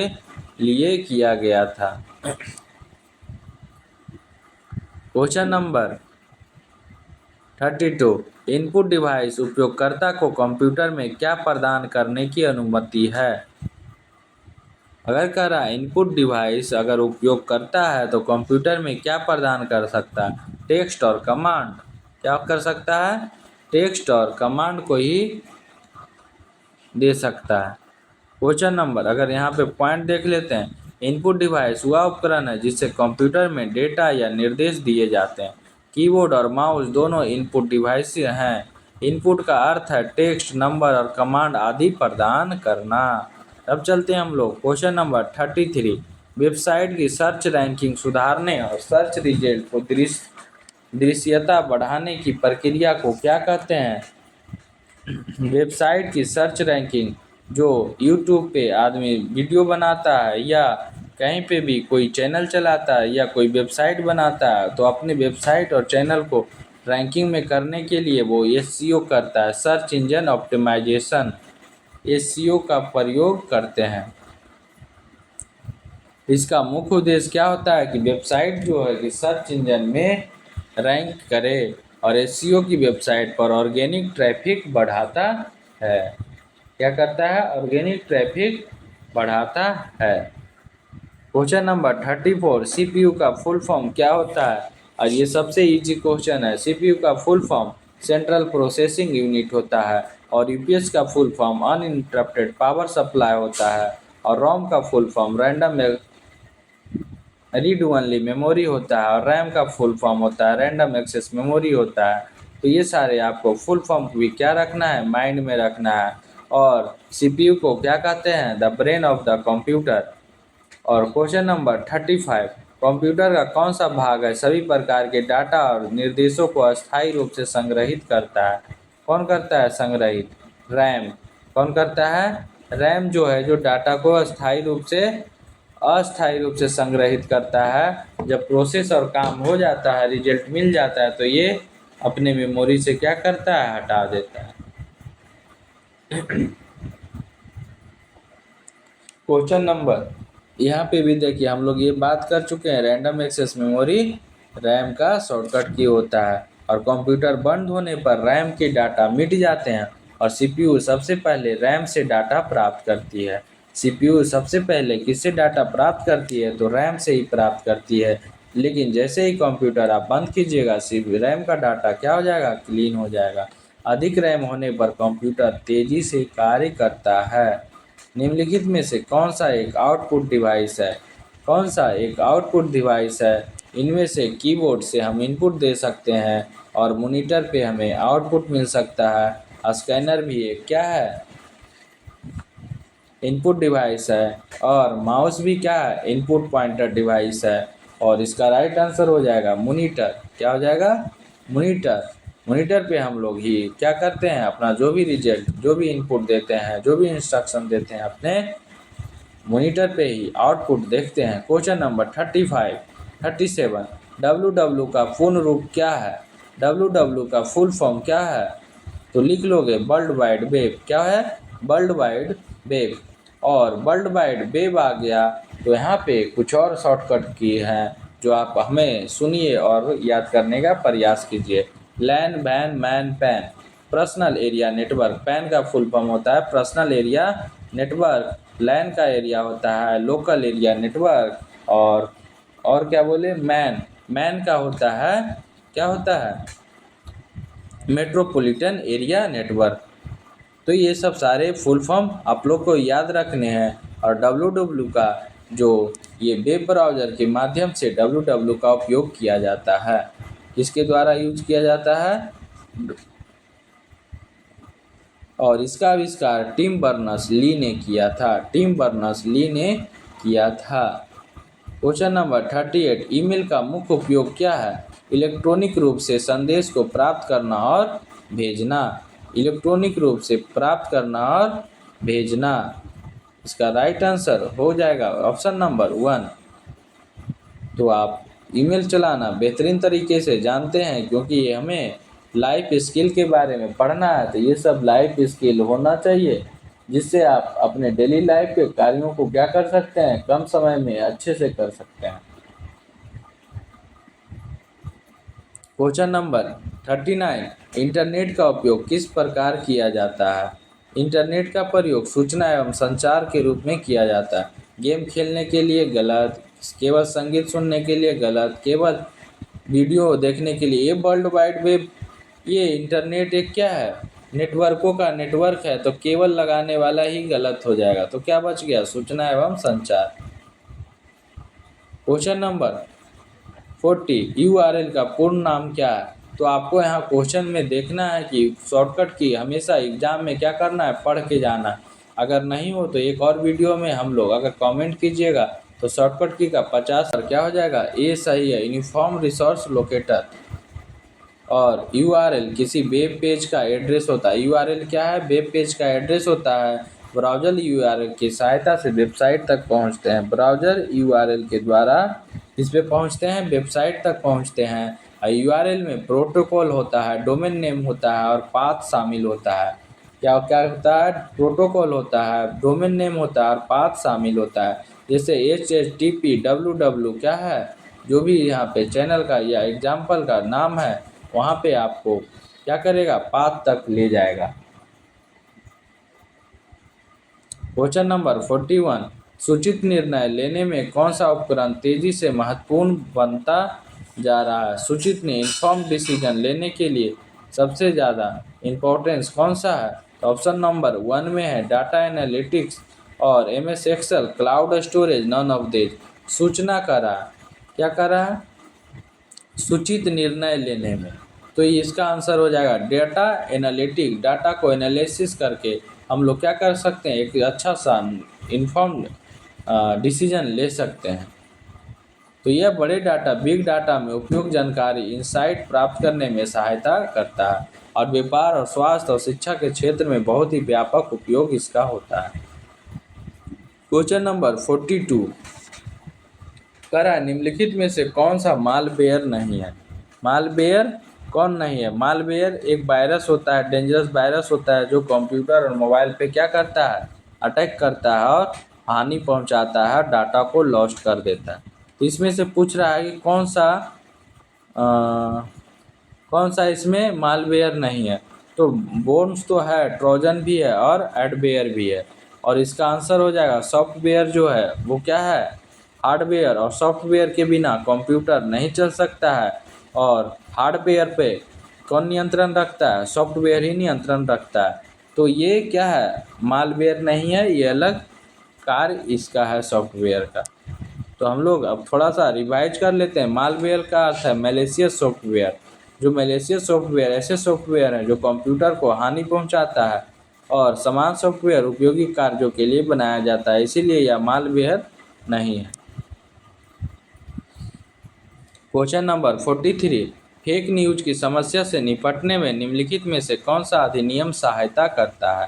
लिए किया गया था। क्वेश्चन नंबर 32, इनपुट डिवाइस उपयोगकर्ता को कंप्यूटर में क्या प्रदान करने की अनुमति है? अगर कह रहा है इनपुट डिवाइस अगर उपयोग करता है तो कंप्यूटर में क्या प्रदान कर सकता है? टेक्स्ट और कमांड। क्या कर सकता है? टेक्स्ट और कमांड को ही दे सकता है। क्वेश्चन नंबर, अगर यहाँ पे पॉइंट देख लेते हैं, इनपुट डिवाइस वह उपकरण है जिससे कंप्यूटर में डेटा या निर्देश दिए जाते हैं। कीबोर्ड और माउस दोनों इनपुट डिवाइस हैं। इनपुट का अर्थ है टेक्स्ट, नंबर और कमांड आदि प्रदान करना। अब चलते हैं हम लोग क्वेश्चन नंबर 33। वेबसाइट की सर्च रैंकिंग सुधारने और सर्च रिजल्ट को दृश्यता बढ़ाने की प्रक्रिया को क्या कहते हैं? वेबसाइट की सर्च रैंकिंग, जो यूट्यूब पे आदमी वीडियो बनाता है या कहीं पे भी कोई चैनल चलाता है या कोई वेबसाइट बनाता है, तो अपने वेबसाइट और चैनल को रैंकिंग में करने के लिए वो एसईओ करता है, सर्च इंजन ऑप्टिमाइजेशन एसईओ का प्रयोग करते हैं। इसका मुख्य उद्देश्य क्या होता है कि वेबसाइट जो है कि सर्च इंजन में रैंक करे और एसईओ की वेबसाइट पर ऑर्गेनिक ट्रैफिक बढ़ाता है। क्या करता है? ऑर्गेनिक ट्रैफिक बढ़ाता है। क्वेश्चन नंबर 34, सीपीयू का फुल फॉर्म क्या होता है? और ये सबसे इजी क्वेश्चन है। सीपीयू का full form central processing unit होता है और यूपीएस का full form uninterrupted power supply होता है और रोम का full form random read only memory होता है और रैम का फुल फॉर्म होता है रैंडम एक्सेस मेमोरी होता है। तो ये सारे आपको फुल फॉर्म भी क्या रखना है? माइंड में रखना है। और सीपीयू को क्या कहते हैं? The brain of the computer. और क्वेश्चन नंबर 35, कंप्यूटर का कौन सा भाग है सभी प्रकार के डाटा और निर्देशों को अस्थायी रूप से संग्रहित करता है? कौन करता है संग्रहित? रैम। कौन करता है? रैम जो है जो डाटा को अस्थायी रूप से संग्रहित करता है। जब प्रोसेस और काम हो जाता है, रिजल्ट मिल जाता है, तो ये अपने मेमोरी से क्या करता है? हटा देता है। क्वेश्चन नंबर, यहाँ पे भी देखिए हम लोग ये बात कर चुके हैं, रैंडम एक्सेस मेमोरी रैम का शॉर्टकट की होता है और कंप्यूटर बंद होने पर रैम के डाटा मिट जाते हैं और सीपीयू सबसे पहले रैम से डाटा प्राप्त करती है। सीपीयू सबसे पहले किससे डाटा प्राप्त करती है? तो रैम से ही प्राप्त करती है। लेकिन जैसे ही कंप्यूटर आप बंद कीजिएगा, रैम का डाटा क्या हो जाएगा? क्लीन हो जाएगा। अधिक रैम होने पर कंप्यूटर तेजी से कार्य करता है। निम्नलिखित में से कौन सा एक आउटपुट डिवाइस है? कौन सा एक आउटपुट डिवाइस है? इनमें से कीबोर्ड से हम इनपुट दे सकते हैं और मॉनिटर पे हमें आउटपुट मिल सकता है। स्कैनर भी एक क्या है? इनपुट डिवाइस है। और माउस भी क्या है? इनपुट पॉइंटर डिवाइस है। और इसका राइट आंसर हो जाएगा मॉनिटर। क्या हो जाएगा? मॉनिटर। मॉनिटर पे हम लोग ही क्या करते हैं? अपना जो भी रिजल्ट, जो भी इनपुट देते हैं, जो भी इंस्ट्रक्शन देते हैं, अपने मॉनिटर पे ही आउटपुट देखते हैं। क्वेश्चन नंबर 35, 37, डब्ल्यू का पूर्ण रूप क्या है? डब्ल्यू का फुल फॉर्म क्या है? तो लिख लोगे वर्ल्ड वाइड वेब। क्या है? World wide web. और वर्ल्ड वाइड वेब आ गया तो यहाँ पे कुछ और शॉर्टकट की हैं जो आप हमें सुनिए और याद करने का प्रयास कीजिए। लैन, वैन, MAN, PAN. Personal area network. PAN का फुल फॉर्म होता है पर्सनल एरिया नेटवर्क। लैन का एरिया होता है लोकल एरिया नेटवर्क। और क्या बोले? मैन। मैन का होता है, क्या होता है? Metropolitan area network. तो ये सब सारे फुल फॉर्म आप लोग को याद रखने हैं। और डब्ल्यू का जो ये वेब ब्राउज़र के माध्यम से डब्ल्यू का उपयोग किया जाता है। किसके द्वारा यूज किया जाता है? और इसका आविष्कार टिम बर्नर्स-ली ने किया था। टिम बर्नर्स-ली ने किया था। क्वेश्चन नंबर 38, ईमेल का मुख्य उपयोग क्या है? इलेक्ट्रॉनिक रूप से संदेश को प्राप्त करना और भेजना। इलेक्ट्रॉनिक रूप से प्राप्त करना और भेजना। इसका राइट आंसर हो जाएगा ऑप्शन नंबर 1। तो आप ईमेल चलाना बेहतरीन तरीके से जानते हैं, क्योंकि हमें लाइफ स्किल के बारे में पढ़ना है। तो ये सब लाइफ स्किल होना चाहिए जिससे आप अपने डेली लाइफ के कार्यों को क्या कर सकते हैं? कम समय में अच्छे से कर सकते हैं। क्वेश्चन नंबर 39, इंटरनेट का उपयोग किस प्रकार किया जाता है? इंटरनेट का प्रयोग सूचना एवं संचार के रूप में किया जाता है। गेम खेलने के लिए गलत, केवल संगीत सुनने के लिए गलत, केवल वीडियो देखने के लिए। ये वर्ल्ड वाइड वेब, ये इंटरनेट एक क्या है, नेटवर्कों का नेटवर्क है, तो केवल लगाने वाला ही गलत हो जाएगा। तो क्या बच गया, सूचना एवं संचार। क्वेश्चन नंबर 40, यूआरएल का पूर्ण नाम क्या है? तो आपको यहाँ क्वेश्चन में देखना है कि शॉर्टकट की हमेशा एग्जाम में क्या करना है, पढ़ के जाना है। अगर नहीं हो तो एक और वीडियो में हम लोग अगर कमेंट कीजिएगा तो शॉर्टकट की का 50 और क्या हो जाएगा, ये सही है, यूनिफॉर्म रिसोर्स लोकेटर। और यूआरएल किसी वेब पेज का एड्रेस होता है। यूआरएल क्या है, वेब पेज का एड्रेस होता है। ब्राउज़र यूआरएल की सहायता से वेबसाइट तक पहुंचते हैं। ब्राउज़र यूआरएल के द्वारा इस पे पहुंचते हैं, वेबसाइट तक पहुंचते हैं। और यूआरएल में प्रोटोकॉल होता है, डोमेन नेम होता है और पाथ शामिल होता है। क्या क्या होता है, प्रोटोकॉल होता है, डोमेन नेम होता है और पाथ शामिल होता है। जैसे HTTP www क्या है, जो भी यहाँ पे चैनल का या एग्जाम्पल का नाम है, वहाँ पे आपको क्या करेगा, पाथ तक ले जाएगा। क्वेश्चन नंबर 41, सूचित निर्णय लेने में कौन सा उपकरण तेजी से महत्वपूर्ण बनता जा रहा है? सूचित ने इन्फॉर्म डिसीजन लेने के लिए सबसे ज़्यादा इम्पोर्टेंस कौन सा है? तो ऑप्शन नंबर 1 में है डाटा एनालिटिक्स और MS Excel, cloud storage, none of this. सूचना कर रहा है, क्या कर रहा है, सूचित निर्णय लेने में। तो इसका आंसर हो जाएगा डेटा एनालिटिक। डाटा को एनालिसिस करके हम लोग क्या कर सकते हैं, एक अच्छा सा इन्फॉर्म्ड डिसीजन ले सकते हैं। तो यह बड़े डाटा, बिग डाटा में उपयुक्त जानकारी, इंसाइट प्राप्त करने में सहायता करता है और व्यापार और स्वास्थ्य और शिक्षा के क्षेत्र में बहुत ही व्यापक उपयोग इसका होता है। क्वेश्चन नंबर 42, करा निम्नलिखित में से कौन सा मालवेयर नहीं है? मालवेयर कौन नहीं है? मालवेयर एक वायरस होता है, डेंजरस वायरस होता है, जो कंप्यूटर और मोबाइल पे क्या करता है, अटैक करता है और हानि पहुंचाता है, डाटा को लॉस्ट कर देता है। तो इसमें से पूछ रहा है कि कौन सा इसमें मालवेयर नहीं है? तो बोर्न्स तो है, ट्रोजन भी है और एडवेयर भी है। और इसका आंसर हो जाएगा सॉफ्टवेयर जो है वो क्या है, हार्डवेयर। और सॉफ्टवेयर के बिना कंप्यूटर नहीं चल सकता है। और हार्डवेयर पे कौन नियंत्रण रखता है, सॉफ्टवेयर ही नियंत्रण रखता है। तो ये क्या है, मालवेयर नहीं है, ये अलग कार्य इसका है सॉफ्टवेयर का। तो हम लोग अब थोड़ा सा रिवाइज कर लेते हैं। मालवेयर का अर्थ है मैलिशियस सॉफ्टवेयर। जो मैलिशियस सॉफ्टवेयर ऐसे सॉफ्टवेयर हैं जो कंप्यूटर को हानि पहुंचाता है, और समान सॉफ्टवेयर उपयोगी कार्यों के लिए बनाया जाता है, इसीलिए यह मालवेयर नहीं है। क्वेश्चन नंबर 43, फेक न्यूज की समस्या से निपटने में निम्नलिखित में से कौन सा अधिनियम सहायता करता है?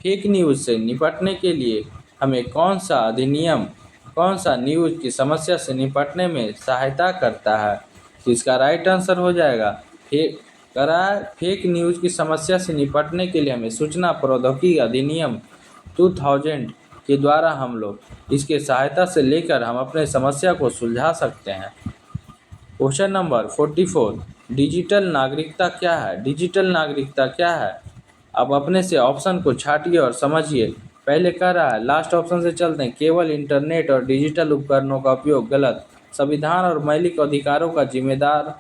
फेक न्यूज से निपटने के लिए हमें कौन सा अधिनियम, कौन सा न्यूज की समस्या से निपटने में सहायता करता है? तो इसका राइट आंसर हो जाएगा फेक न्यूज की समस्या से निपटने के लिए हमें सूचना प्रौद्योगिकी अधिनियम 2000 के द्वारा हम लोग इसके सहायता से लेकर हम अपने समस्या को सुलझा सकते हैं। क्वेश्चन नंबर 44, डिजिटल नागरिकता क्या है? डिजिटल नागरिकता क्या है? अब अपने से ऑप्शन को छाटिए और समझिए। पहले कह रहा है, लास्ट ऑप्शन से चलते हैं, केवल इंटरनेट और डिजिटल उपकरणों का उपयोग, गलत। संविधान और मौलिक अधिकारों का जिम्मेदार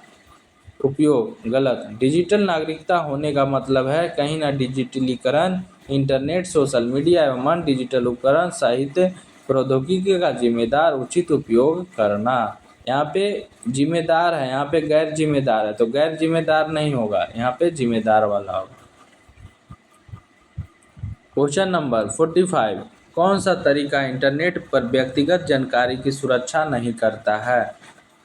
उपयोग, गलत। डिजिटल नागरिकता होने का मतलब है कहीं ना डिजिटलीकरण, इंटरनेट, सोशल मीडिया एवं अन्य डिजिटल उपकरण, साहित्य, प्रौद्योगिकी का जिम्मेदार उचित उपयोग करना। यहाँ पे जिम्मेदार है, यहाँ पे गैर जिम्मेदार है, तो गैर जिम्मेदार नहीं होगा, यहाँ पे जिम्मेदार वाला होगा। क्वेश्चन नंबर 45, कौन सा तरीका इंटरनेट पर व्यक्तिगत जानकारी की सुरक्षा नहीं करता है?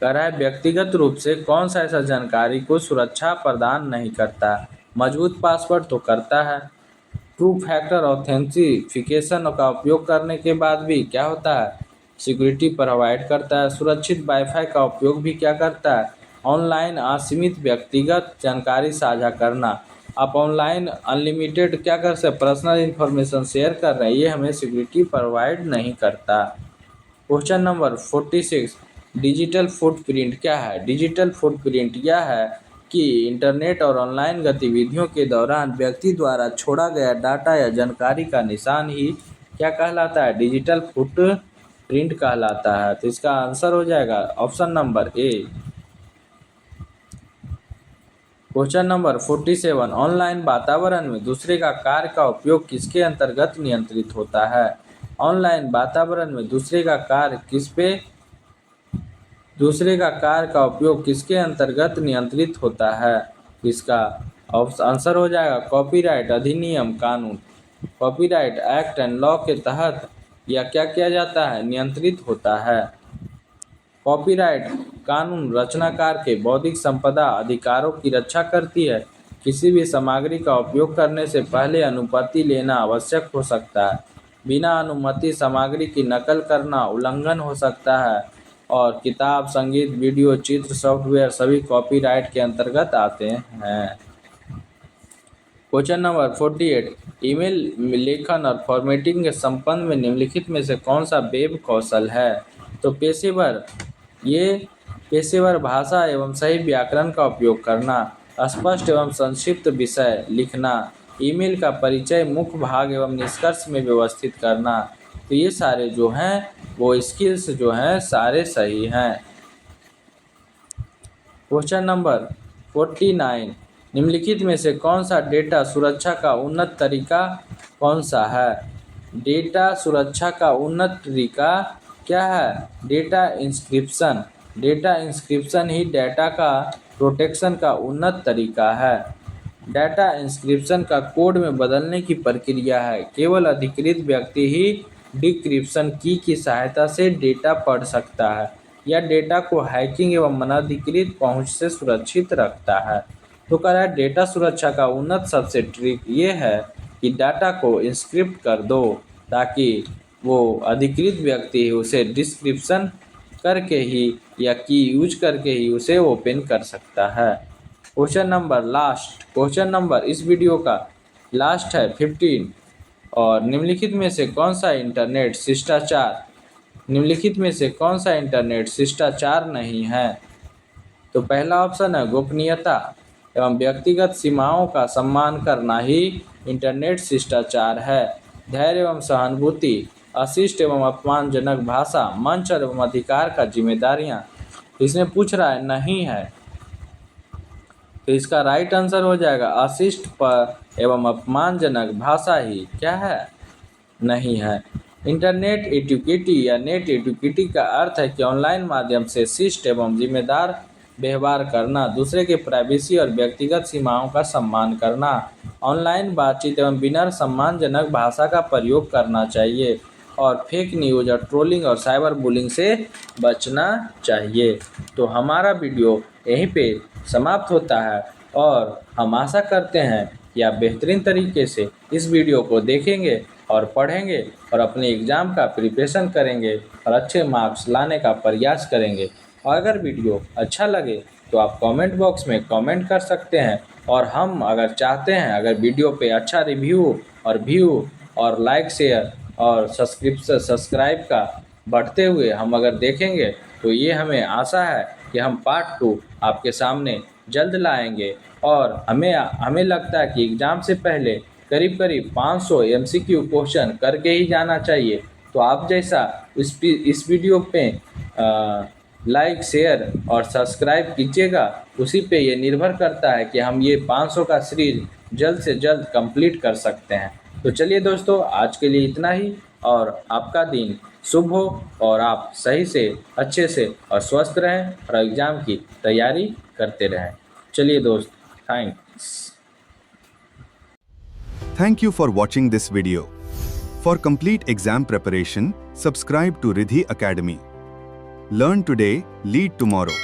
कह रहा है व्यक्तिगत रूप से कौन सा ऐसा जानकारी को सुरक्षा प्रदान नहीं करता? मजबूत पासवर्ड तो करता है, टू फैक्टर ऑथेंटिफिकेशन का उपयोग करने के बाद भी क्या होता है, सिक्योरिटी प्रोवाइड करता है, सुरक्षित वाईफाई का उपयोग भी क्या करता है, ऑनलाइन असीमित व्यक्तिगत जानकारी साझा करना। आप ऑनलाइन अनलिमिटेड क्या कर सकते, पर्सनल इन्फॉर्मेशन शेयर कर रहे हैं, ये हमें सिक्योरिटी प्रोवाइड नहीं करता। क्वेश्चन नंबर 46, डिजिटल फुटप्रिंट क्या है? डिजिटल फुटप्रिंट यह है कि इंटरनेट और ऑनलाइन गतिविधियों के दौरान व्यक्ति द्वारा छोड़ा गया डाटा या जानकारी का निशान ही क्या कहलाता है, डिजिटल फुटप्रिंट प्रिंट कहलाता है। तो इसका आंसर हो जाएगा option number A. Question number 47, online वातावरण में दूसरे का कार्य का उपयोग किसके अंतर्गत नियंत्रित होता है? ऑनलाइन वातावरण में दूसरे का कार्य का उपयोग किसके अंतर्गत नियंत्रित होता है? इसका आंसर हो जाएगा कॉपीराइट अधिनियम कानून। कॉपीराइट एक्ट एंड लॉ के तहत यह क्या किया जाता है? नियंत्रित होता है। कॉपीराइट कानून रचनाकार के बौद्धिक संपदा अधिकारों की रक्षा करती है। किसी भी सामग्री का उपयोग करने से पहले अनुमति लेना आवश्यक हो सकता है। बिना अनुमति सामग्री की नकल करना उल्लंघन हो सकता है। और किताब, संगीत, वीडियो, चित्र, सॉफ्टवेयर सभी कॉपीराइट के अंतर्गत आते हैं। क्वेश्चन नंबर 48, ईमेल लेखन और फॉर्मेटिंग के संबंध में निम्नलिखित में से कौन सा वेब कौशल है? तो पेशेवर भाषा एवं सही व्याकरण का उपयोग करना, स्पष्ट एवं संक्षिप्त विषय लिखना, ईमेल का परिचय, मुख्य भाग एवं निष्कर्ष में व्यवस्थित करना। तो ये सारे जो हैं वो स्किल्स जो हैं सारे सही हैं। क्वेश्चन नंबर 49, निम्नलिखित में से कौन सा डेटा सुरक्षा का उन्नत तरीका कौन सा है? डेटा सुरक्षा का उन्नत तरीका क्या है? Data inscription. डेटा इंस्क्रिप्शन ही डेटा का प्रोटेक्शन का उन्नत तरीका है। डेटा इंस्क्रिप्शन का कोड में बदलने की प्रक्रिया है। केवल अधिकृत व्यक्ति ही डिक्रिप्शन की सहायता से डेटा पढ़ सकता है। यह डेटा को हैकिंग एवं अनधिकृत पहुंच से सुरक्षित रखता है। तो कह रहा है डेटा सुरक्षा का उन्नत सबसे ट्रिक ये है कि डाटा को इंस्क्रिप्ट कर दो ताकि वो अधिकृत व्यक्ति उसे डिस्क्रिप्शन करके ही या की यूज करके ही उसे ओपन कर सकता है। क्वेश्चन नंबर इस वीडियो का लास्ट है 15, और निम्नलिखित में से कौन सा इंटरनेट शिष्टाचार नहीं है? तो पहला ऑप्शन है गोपनीयता एवं व्यक्तिगत सीमाओं का सम्मान करना ही इंटरनेट शिष्टाचार है। धैर्य एवं सहानुभूति, अशिष्ट एवं अपमानजनक भाषा, मंच एवं अधिकार का जिम्मेदारियां। इसने पूछ रहा है नहीं है। तो इसका राइट आंसर हो जाएगा अशिष्ट पर एवं अपमानजनक भाषा ही क्या है? नहीं है। इंटरनेट एटिक्वेटी या नेट एटिक्वेटी का अर्थ है कि ऑनलाइन माध्यम से शिष्ट एवं जिम्मेदार व्यवहार करना, दूसरे के प्राइवेसी और व्यक्तिगत सीमाओं का सम्मान करना, ऑनलाइन बातचीत एवं बिना सम्मानजनक भाषा का प्रयोग करना चाहिए, और फेक न्यूज और ट्रोलिंग और साइबर बुलिंग से बचना चाहिए। तो हमारा वीडियो यहीं पे समाप्त होता है, और हम आशा करते हैं कि आप बेहतरीन तरीके से इस वीडियो को देखेंगे और पढ़ेंगे और अपने एग्ज़ाम का प्रिपरेशन करेंगे और अच्छे मार्क्स लाने का प्रयास करेंगे। और अगर वीडियो अच्छा लगे तो आप कमेंट बॉक्स में कमेंट कर सकते हैं, और हम अगर चाहते हैं अगर वीडियो पे अच्छा रिव्यू और व्यू और लाइक, शेयर और सब्सक्राइब का बढ़ते हुए हम अगर देखेंगे तो ये हमें आशा है कि हम पार्ट 2 आपके सामने जल्द लाएंगे। और हमें लगता है कि एग्ज़ाम से पहले करीब 500 MCQ क्वेश्चन करके ही जाना चाहिए। तो आप जैसा इस वीडियो पे लाइक, शेयर और सब्सक्राइब कीजिएगा, उसी पे ये निर्भर करता है कि हम ये 500 का सीरीज जल्द से जल्द कंप्लीट कर सकते हैं। तो चलिए दोस्तों, आज के लिए इतना ही, और आपका दिन शुभ हो और आप सही से, अच्छे से और स्वस्थ रहें और एग्ज़ाम की तैयारी करते रहें। चलिए दोस्त, thanks. Thank you for watching this video. For complete exam preparation, subscribe to Riddhi Academy. Learn today, lead tomorrow.